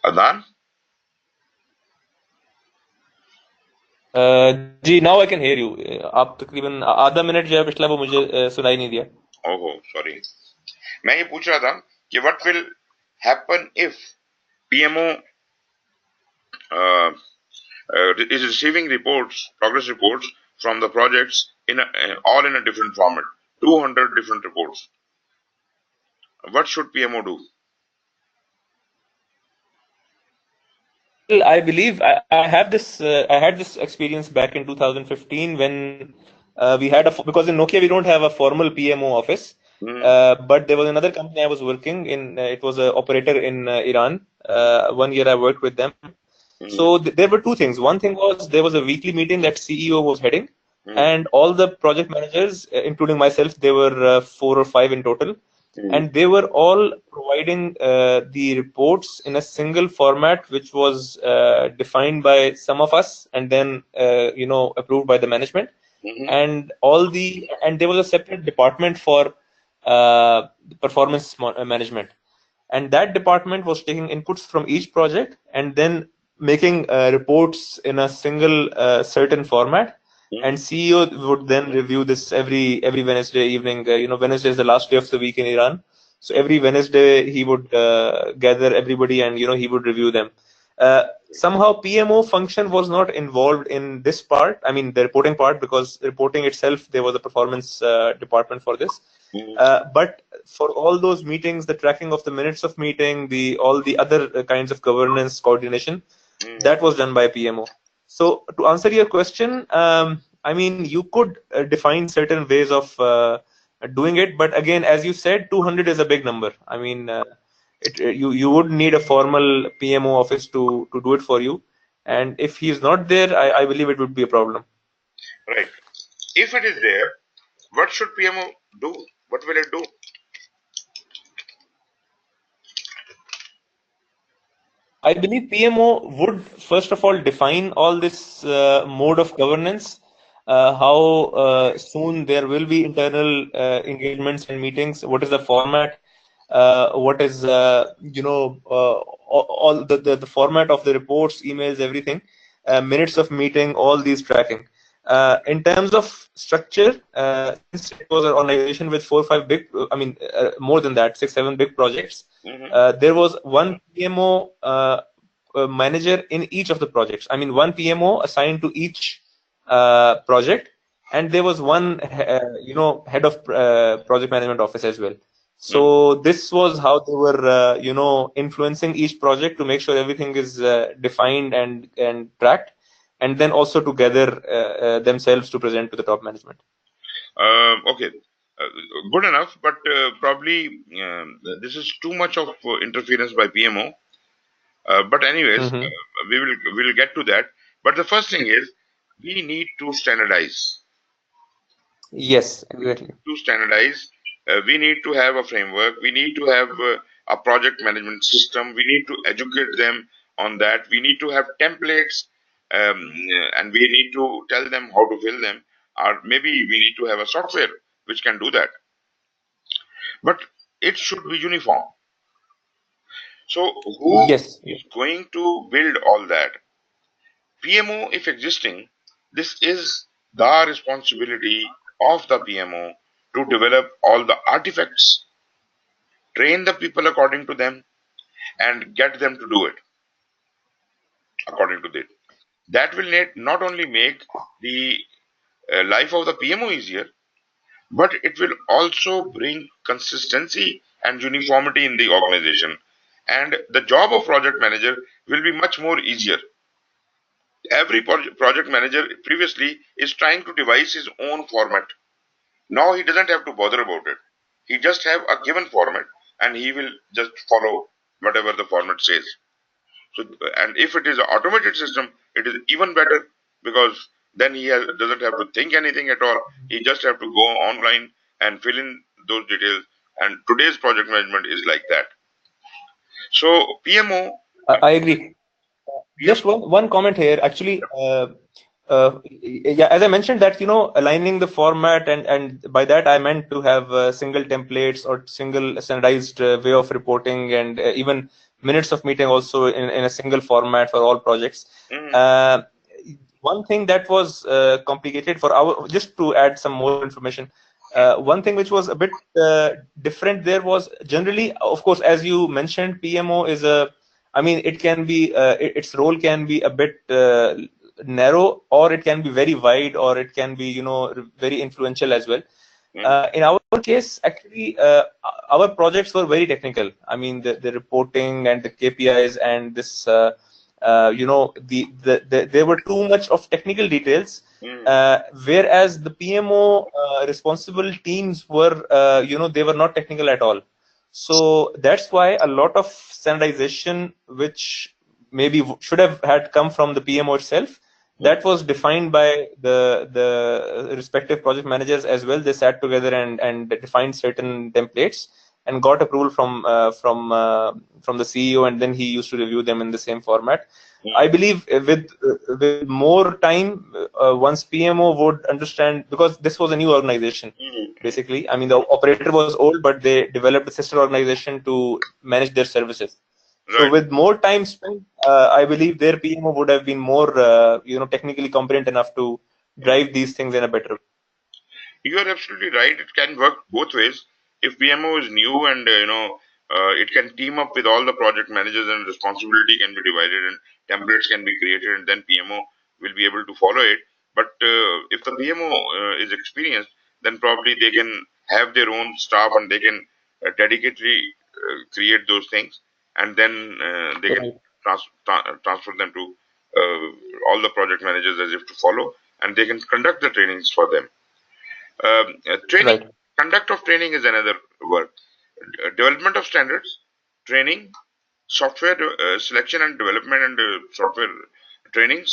Adan ji now I can hear you. आप तकरीबन आधा minute जो है पिछला वो मुझे सुनाई नहीं दिया। ओहो सॉरी, मैं ये पूछ रहा था कि what will happen if PMO is receiving reports, progress reports from the projects in all in a different format, 200 different reports. What should PMO do? Well, I believe I have this. I had this experience back in 2015 when we had because in Nokia we don't have a formal PMO office, Hmm. but there was another company I was working in. It was an operator in Iran. 1 year I worked with them. Hmm. So there were two things. One thing was there was a weekly meeting that CEO was heading, Hmm. and all the project managers, including myself, there were 4 or 5 in total, Hmm. and they were all providing the reports in a single format, which was defined by some of us, and then approved by the management. Hmm. And there was a separate department for performance management, and that department was taking inputs from each project and then making reports in a single certain format, Hmm. and CEO would then review this every Wednesday evening. Wednesday is the last day of the week in Iran, so every Wednesday he would gather everybody, and he would review them. Somehow PMO function was not involved in this part, I mean the reporting part, because reporting itself there was a performance department for this. Hmm. But for all those meetings, the tracking of the minutes of meeting, all the other kinds of governance coordination, Hmm. that was done by PMO. So to answer your question, I mean you could define certain ways of doing it, but again, as you said, 200 is a big number. I mean, you would need a formal PMO office to do it for you, and if he's not there, I believe it would be a problem. Right. If it is there, what should PMO do? What will it do? I believe PMO would first of all define all this mode of governance, how soon there will be internal engagements and meetings, what is the format, what is all the format of the reports, emails, everything, minutes of meeting, all these tracking. In terms of structure, since it was an organization with 4 or 5 big, I mean more than that, 6, 7 big projects, Hmm. there was one PMO manager in each of the projects. I mean, one PMO assigned to each project, and there was one, head of project management office as well. Hmm. So this was how they were, influencing each project to make sure everything is defined and tracked, and then also to gather themselves to present to the top management. Okay, good enough, but probably this is too much of interference by PMO. But anyways, Hmm. we will get to that. But the first thing is we need to standardize. Yes, exactly. To standardize, we need to have a framework. We need to have a project management system. We need to educate them on that. We need to have templates, and we need to tell them how to fill them. Or maybe we need to have a software which can do that. But it should be uniform. So who Yes. is going to build all that? PMO, if existing, this is the responsibility of the PMO to develop all the artifacts, train the people according to them, and get them to do it according to that. That will not only make the life of the PMO easier, but it will also bring consistency and uniformity in the organization. And the job of project manager will be much more easier. Every project manager previously is trying to devise his own format. Now he doesn't have to bother about it. He just have a given format and he will just follow whatever the format says. So, and if it is an automated system, it is even better, because then doesn't have to think anything at all. He just have to go online and fill in those details. And today's project management is like that. So PMO, I agree. PM, Just one comment here. Actually, yeah, as I mentioned that aligning the format, and by that I meant to have single templates or single standardized way of reporting, and even minutes of meeting also in a single format for all projects. mm, Uh, One thing that was complicated for our, just to add some more information, one thing which was a bit different there was, generally, of course, as you mentioned, PMO is a, I mean, it can be its role can be a bit narrow, or it can be very wide, or it can be very influential as well. mm, In our case, actually, our projects were very technical. I mean, the reporting and the KPIs and this, there were too much of technical details. mm, Whereas the PMO responsible teams were, they were not technical at all. So that's why a lot of standardization, which maybe should have had come from the PMO itself, mm, that was defined by the respective project managers as well. They sat together and defined certain templates and got approval from the CEO, and then he used to review them in the same format. I mm, believe with more time, once PMO would understand, because this was a new organization, mm. basically. I mean, the operator was old, but they developed a sister organization to manage their services. So Right. with more time spent, I believe their PMO would have been more, technically competent enough to Mm. drive these things in a better way. You are absolutely right. It can work both ways. If PMO is new and it can team up with all the project managers and responsibility can be divided and templates can be created, and then PMO will be able to follow it. But if the PMO is experienced, then probably they can have their own staff and they can dedicatedly create those things, and then they can Right. transfer them to all the project managers as if to follow, and they can conduct the trainings for them. Training, Right. conduct of training is another word. Development of standards, training, software selection and development, and software trainings.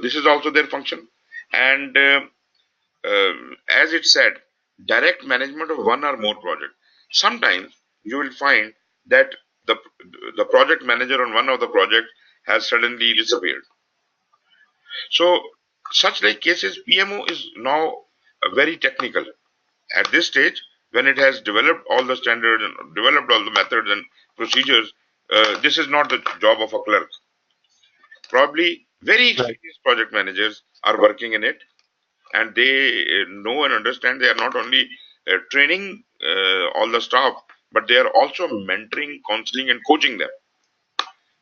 This is also their function. And uh, as it said, direct management of one or more projects. Sometimes you will find that the the project manager on one of the projects has suddenly disappeared. So, such like cases, PMO is now very technical. At this stage, when it has developed all the standards and developed all the methods and procedures, this is not the job of a clerk. Probably very Right. experienced project managers are working in it, and they know and understand. They are not only training all the staff, but they are also mentoring, counseling, and coaching them.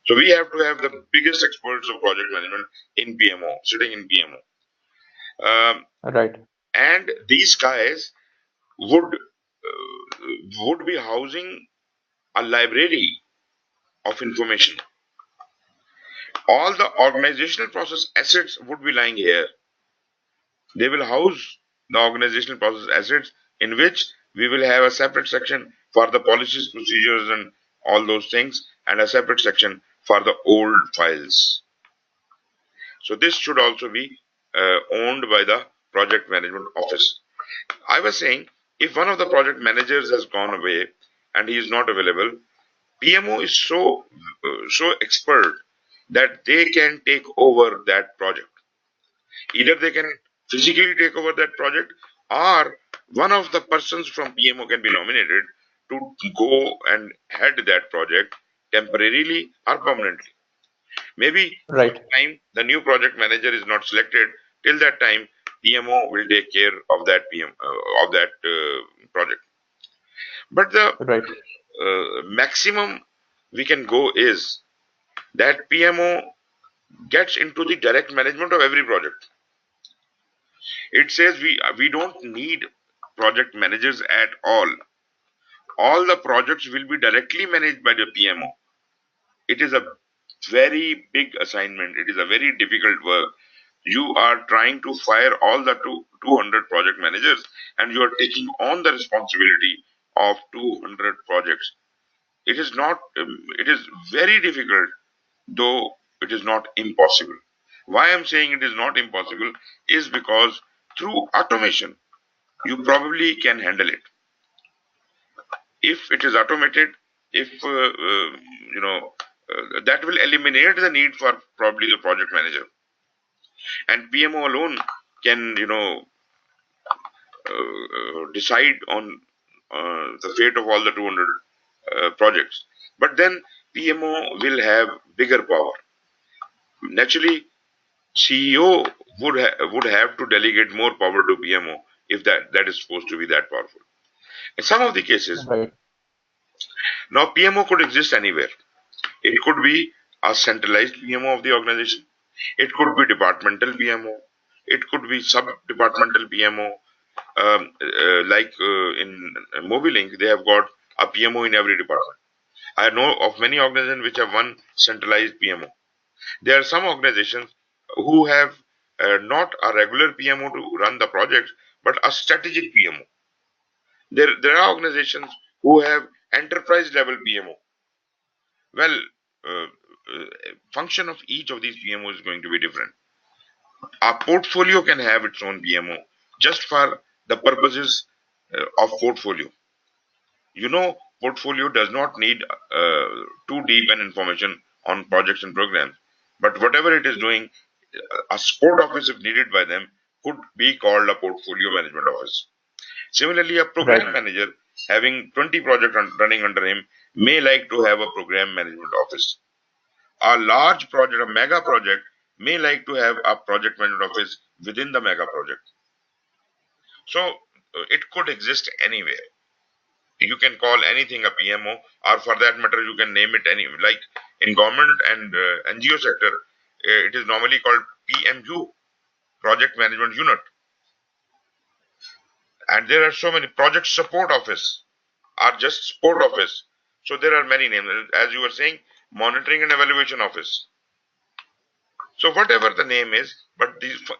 So we have to have the biggest experts of project management in PMO, sitting in PMO. Right. And these guys would would be housing a library of information. All the organizational process assets would be lying here. They will house the organizational process assets, in which we will have a separate section for the policies, procedures, and all those things, and a separate section for the old files. So this should also be owned by the project management office. I was saying, if one of the project managers has gone away and he is not available, PMO is so expert that they can take over that project. Either they can physically take over that project, or one of the persons from PMO can be nominated to go and head that project temporarily or permanently. Maybe for Right. the time the new project manager is not selected, till that time PMO will take care of that project. But the Right. maximum we can go is that PMO gets into the direct management of every project. It says we don't need project managers at all. All the projects will be directly managed by the PMO. It is a very big assignment. It is a very difficult work. You are trying to fire all the 200 project managers, and you are taking on the responsibility of 200 projects. It is not, it is very difficult, though it is not impossible. Why I'm saying it is not impossible is because through automation, you probably can handle it. If it is automated, if that will eliminate the need for probably the project manager, and PMO alone can decide on the fate of all the 200 projects. But then PMO will have bigger power. Naturally, CEO would have to delegate more power to PMO if that is supposed to be that powerful. In some of the cases, Right. now PMO could exist anywhere. It could be a centralized PMO of the organization. It could be departmental PMO. It could be sub-departmental PMO. In Mobilink, they have got a PMO in every department. I know of many organizations which have one centralized PMO. There are some organizations who have not a regular PMO to run the project, but a strategic PMO. There are organizations who have enterprise level PMO. Well, uh, uh, function of each of these PMO is going to be different. Our portfolio can have its own PMO just for the purposes of portfolio. Portfolio does not need too deep an information on projects and programs, but whatever it is doing, a support office, if needed by them, could be called a portfolio management office. Similarly, a program Right. manager having 20 projects running under him may like to have a program management office. A large project, a mega project, may like to have a project management office within the mega project. So it could exist anywhere. You can call anything a PMO, or for that matter, you can name it any, like in government and NGO sector, it is normally called PMU, Project Management Unit. And there are so many project support office, or just support office. So there are many names. As you were saying, monitoring and evaluation office. So whatever the name is, but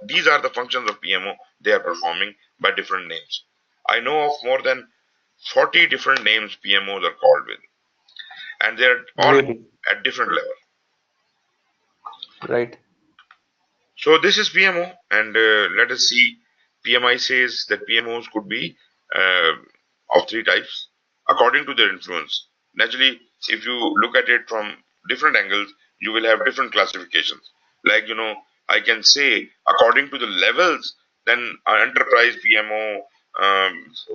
these are the functions of PMO they are performing by different names. I know of more than 40 different names PMOs are called with, and they are all Really. at different level. Right. So this is PMO, and let us see. PMI says that PMOs could be uh, of three types according to their influence. Naturally, if you look at it from different angles, you will have different classifications. Like I can say according to the levels, then enterprise PMO,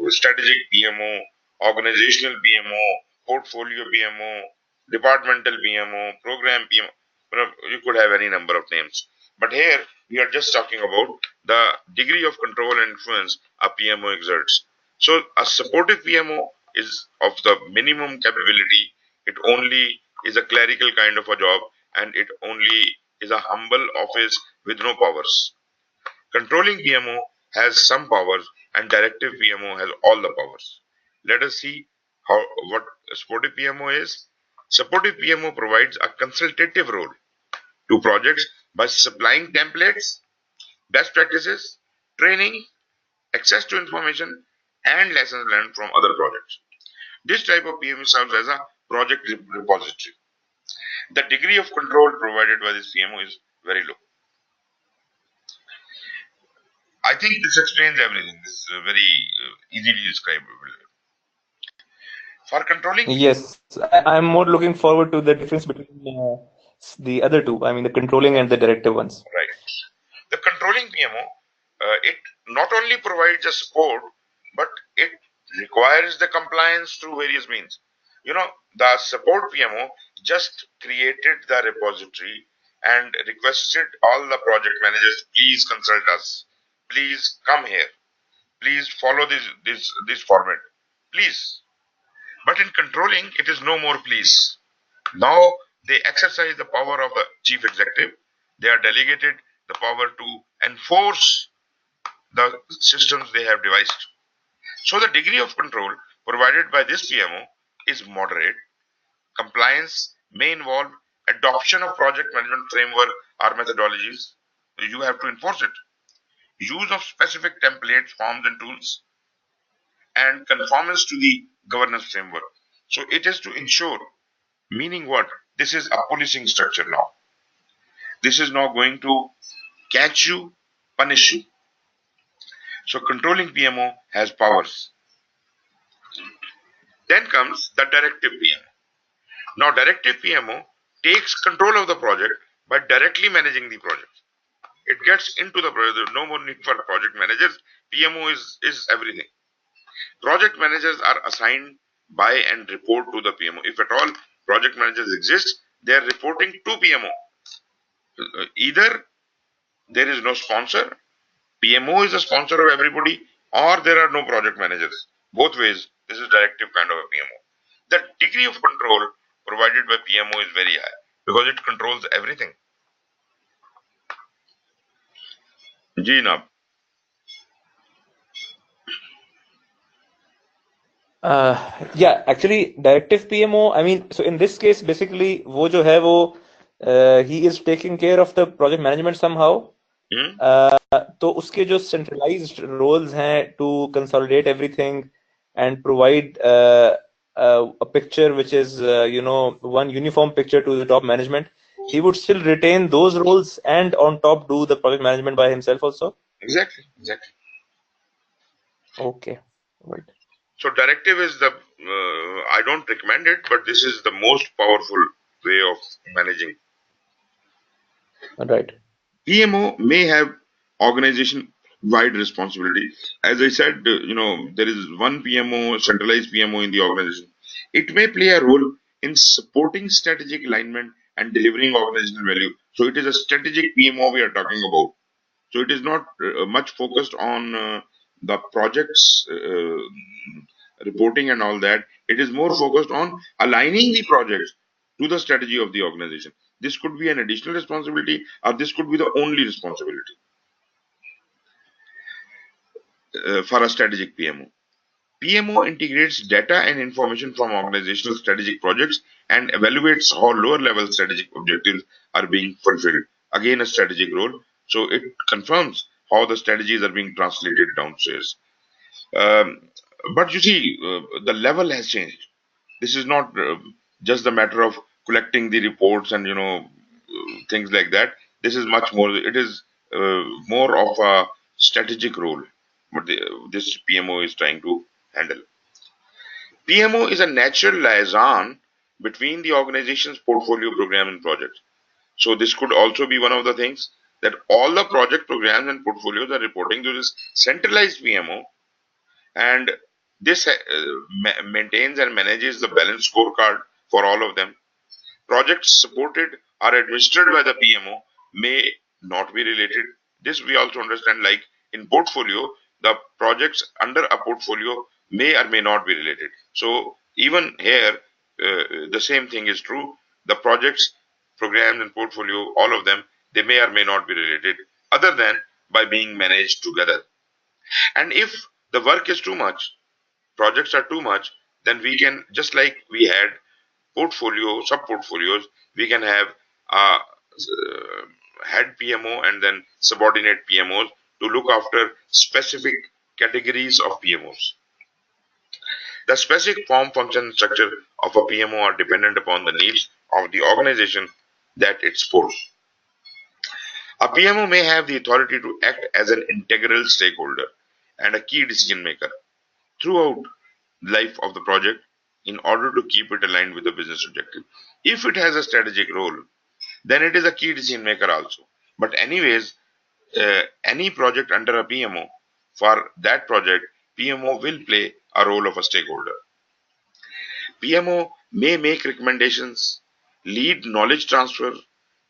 strategic PMO, organizational PMO, portfolio PMO, departmental PMO, program PMO. You could have any number of names. But here we are just talking about the degree of control and influence a PMO exerts. So a supportive PMO is of the minimum capability. It only is a clerical kind of a job, and it only is a humble office with no powers. Controlling PMO has some powers, and directive PMO has all the powers. Let us see what supportive PMO is. Supportive PMO provides a consultative role to projects by supplying templates, best practices, training, access to information, and lessons learned from other projects. This type of PMO serves as a project repository. The degree of control provided by this PMO is very low. I think this explains everything. This is very easily describable. For controlling Yes, I'm more looking forward to the difference between the other two. I mean, the controlling and the directive ones. right, the controlling PMO, it not only provides a support, but it requires the compliance through various means. The support PMO just created the repository and requested all the project managers, please consult us, please come here, please follow this format, please. But in controlling, it is no more please. Now they exercise the power of the chief executive. They are delegated the power to enforce the systems they have devised. So the degree of control provided by this PMO is moderate. Compliance may involve adoption of project management framework or methodologies. You have to enforce it. Use of specific templates, forms, and tools, and conformance to the governance framework. So it is to ensure, meaning what? This is a policing structure now. This is now going to catch you, punish you. So controlling PMO has powers. Then comes the directive PMO. Now directive PMO takes control of the project by directly managing the project. It gets into the project. No more need for project managers. PMO is everything. Project managers are assigned by and report to the PMO. If at all project managers exist, they are reporting to PMO. Either there is no sponsor, PMO is a sponsor of everybody, or there are no project managers. Both ways, this is directive kind of a PMO. The degree of control provided by PMO is very high because it controls everything. जी ना. Yeah, actually, directive PMO. I mean, so in this case, basically, वो जो है वो he is taking care of the project management somehow. तो उसके जो centralized roles हैं to consolidate everything and provide a picture which is one uniform picture to the top management. He would still retain those roles and on top do the project management by himself also. Exactly, exactly. Okay, right. So directive is the, I don't recommend it, but this is the most powerful way of managing. Right. PMO may have organization wide responsibility. As I said, there is one PMO, centralized PMO in the organization. It may play a role in supporting strategic alignment and delivering organizational value. So it is a strategic PMO we are talking about. So it is not much focused on the projects reporting and all that. It is more focused on aligning the projects to the strategy of the organization. This could be an additional responsibility, or this could be the only responsibility for a strategic PMO. PMO integrates data and information from organizational strategic projects and evaluates how lower level strategic objectives are being fulfilled. Again, a strategic role. So it confirms how the strategies are being translated downstairs. Um, but you see, the level has changed. This is not just the matter of collecting the reports and things like that. This is much more. It is more of a strategic role. But this PMO is trying to handle. PMO is a natural liaison between the organization's portfolio program and projects. So this could also be one of the things that all the project programs and portfolios are reporting to this centralized PMO, and this maintains and manages the balanced scorecard for all of them. Projects supported or administered by the PMO may not be related. This we also understand, like in portfolio, the projects under a portfolio may or may not be related. So even here, the same thing is true. The projects, programs, and portfolio, all of them, they may or may not be related, other than by being managed together. And if the work is too much, projects are too much, then we can, just like we had portfolio, sub portfolios, we can have head PMO and then subordinate PMOs to look after specific categories of PMOs. The specific form, function, and structure of a PMO are dependent upon the needs of the organization that it supports. A PMO may have the authority to act as an integral stakeholder and a key decision maker throughout the life of the project in order to keep it aligned with the business objective. If it has a strategic role, then it is a key decision maker also. But anyways, any project under a PMO, for that project, PMO will play a role of a stakeholder. PMO may make recommendations, lead knowledge transfer,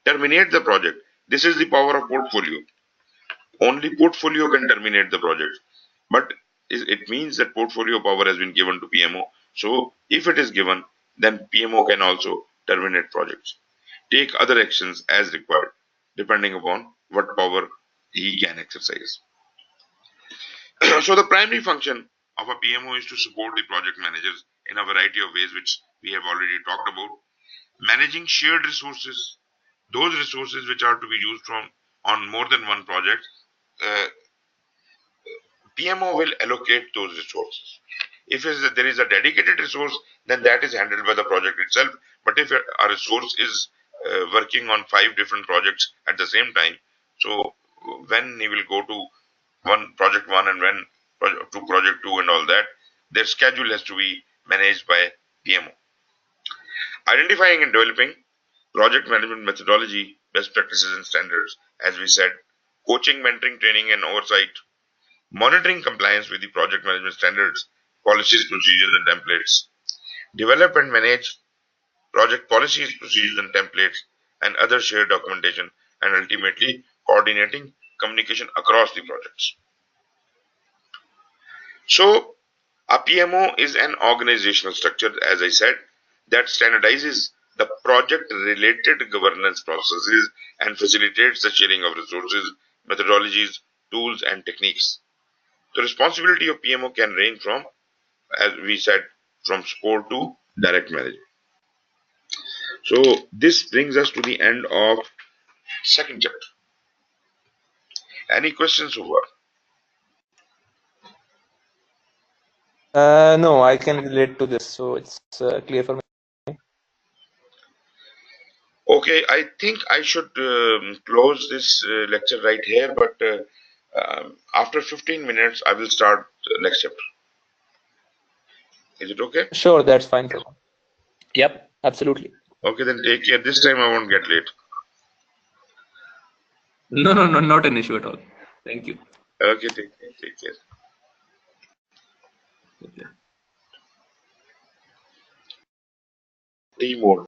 terminate the project. This is the power of portfolio. Only portfolio can terminate the project. But it means that portfolio power has been given to PMO. So if it is given, then PMO can also terminate projects, take other actions as required, depending upon what power he can exercise. So the primary function of a PMO is to support the project managers in a variety of ways, which we have already talked about. Managing shared resources, those resources which are to be used on more than one project, uh, PMO will allocate those resources. If there is a dedicated resource, then that is handled by the project itself. But if a resource is working on 5 different projects at the same time, so when he will go to project one and when to project two and all that, their schedule has to be managed by PMO. Identifying and developing project management methodology, best practices and standards, as we said, coaching, mentoring, training and oversight, monitoring compliance with the project management standards, policies, procedures and templates, develop and manage project policies, procedures and templates, and other shared documentation, and ultimately coordinating communication across the projects. So, a PMO is an organizational structure, as I said, that standardizes the project related governance processes and facilitates the sharing of resources, methodologies, tools, and techniques. The responsibility of PMO can range from, as we said, from support to direct management. So, this brings us to the end of second chapter. Any questions so far? No, I can relate to this, so it's clear for me. Okay, I think I should close this lecture right here, but after 15 minutes, I will start the next chapter. Is it okay? Sure, that's fine for me. Yep, absolutely. Okay, then take care. This time I won't get late. No, not an issue at all. Thank you. Okay, take care. Okay. Team mode.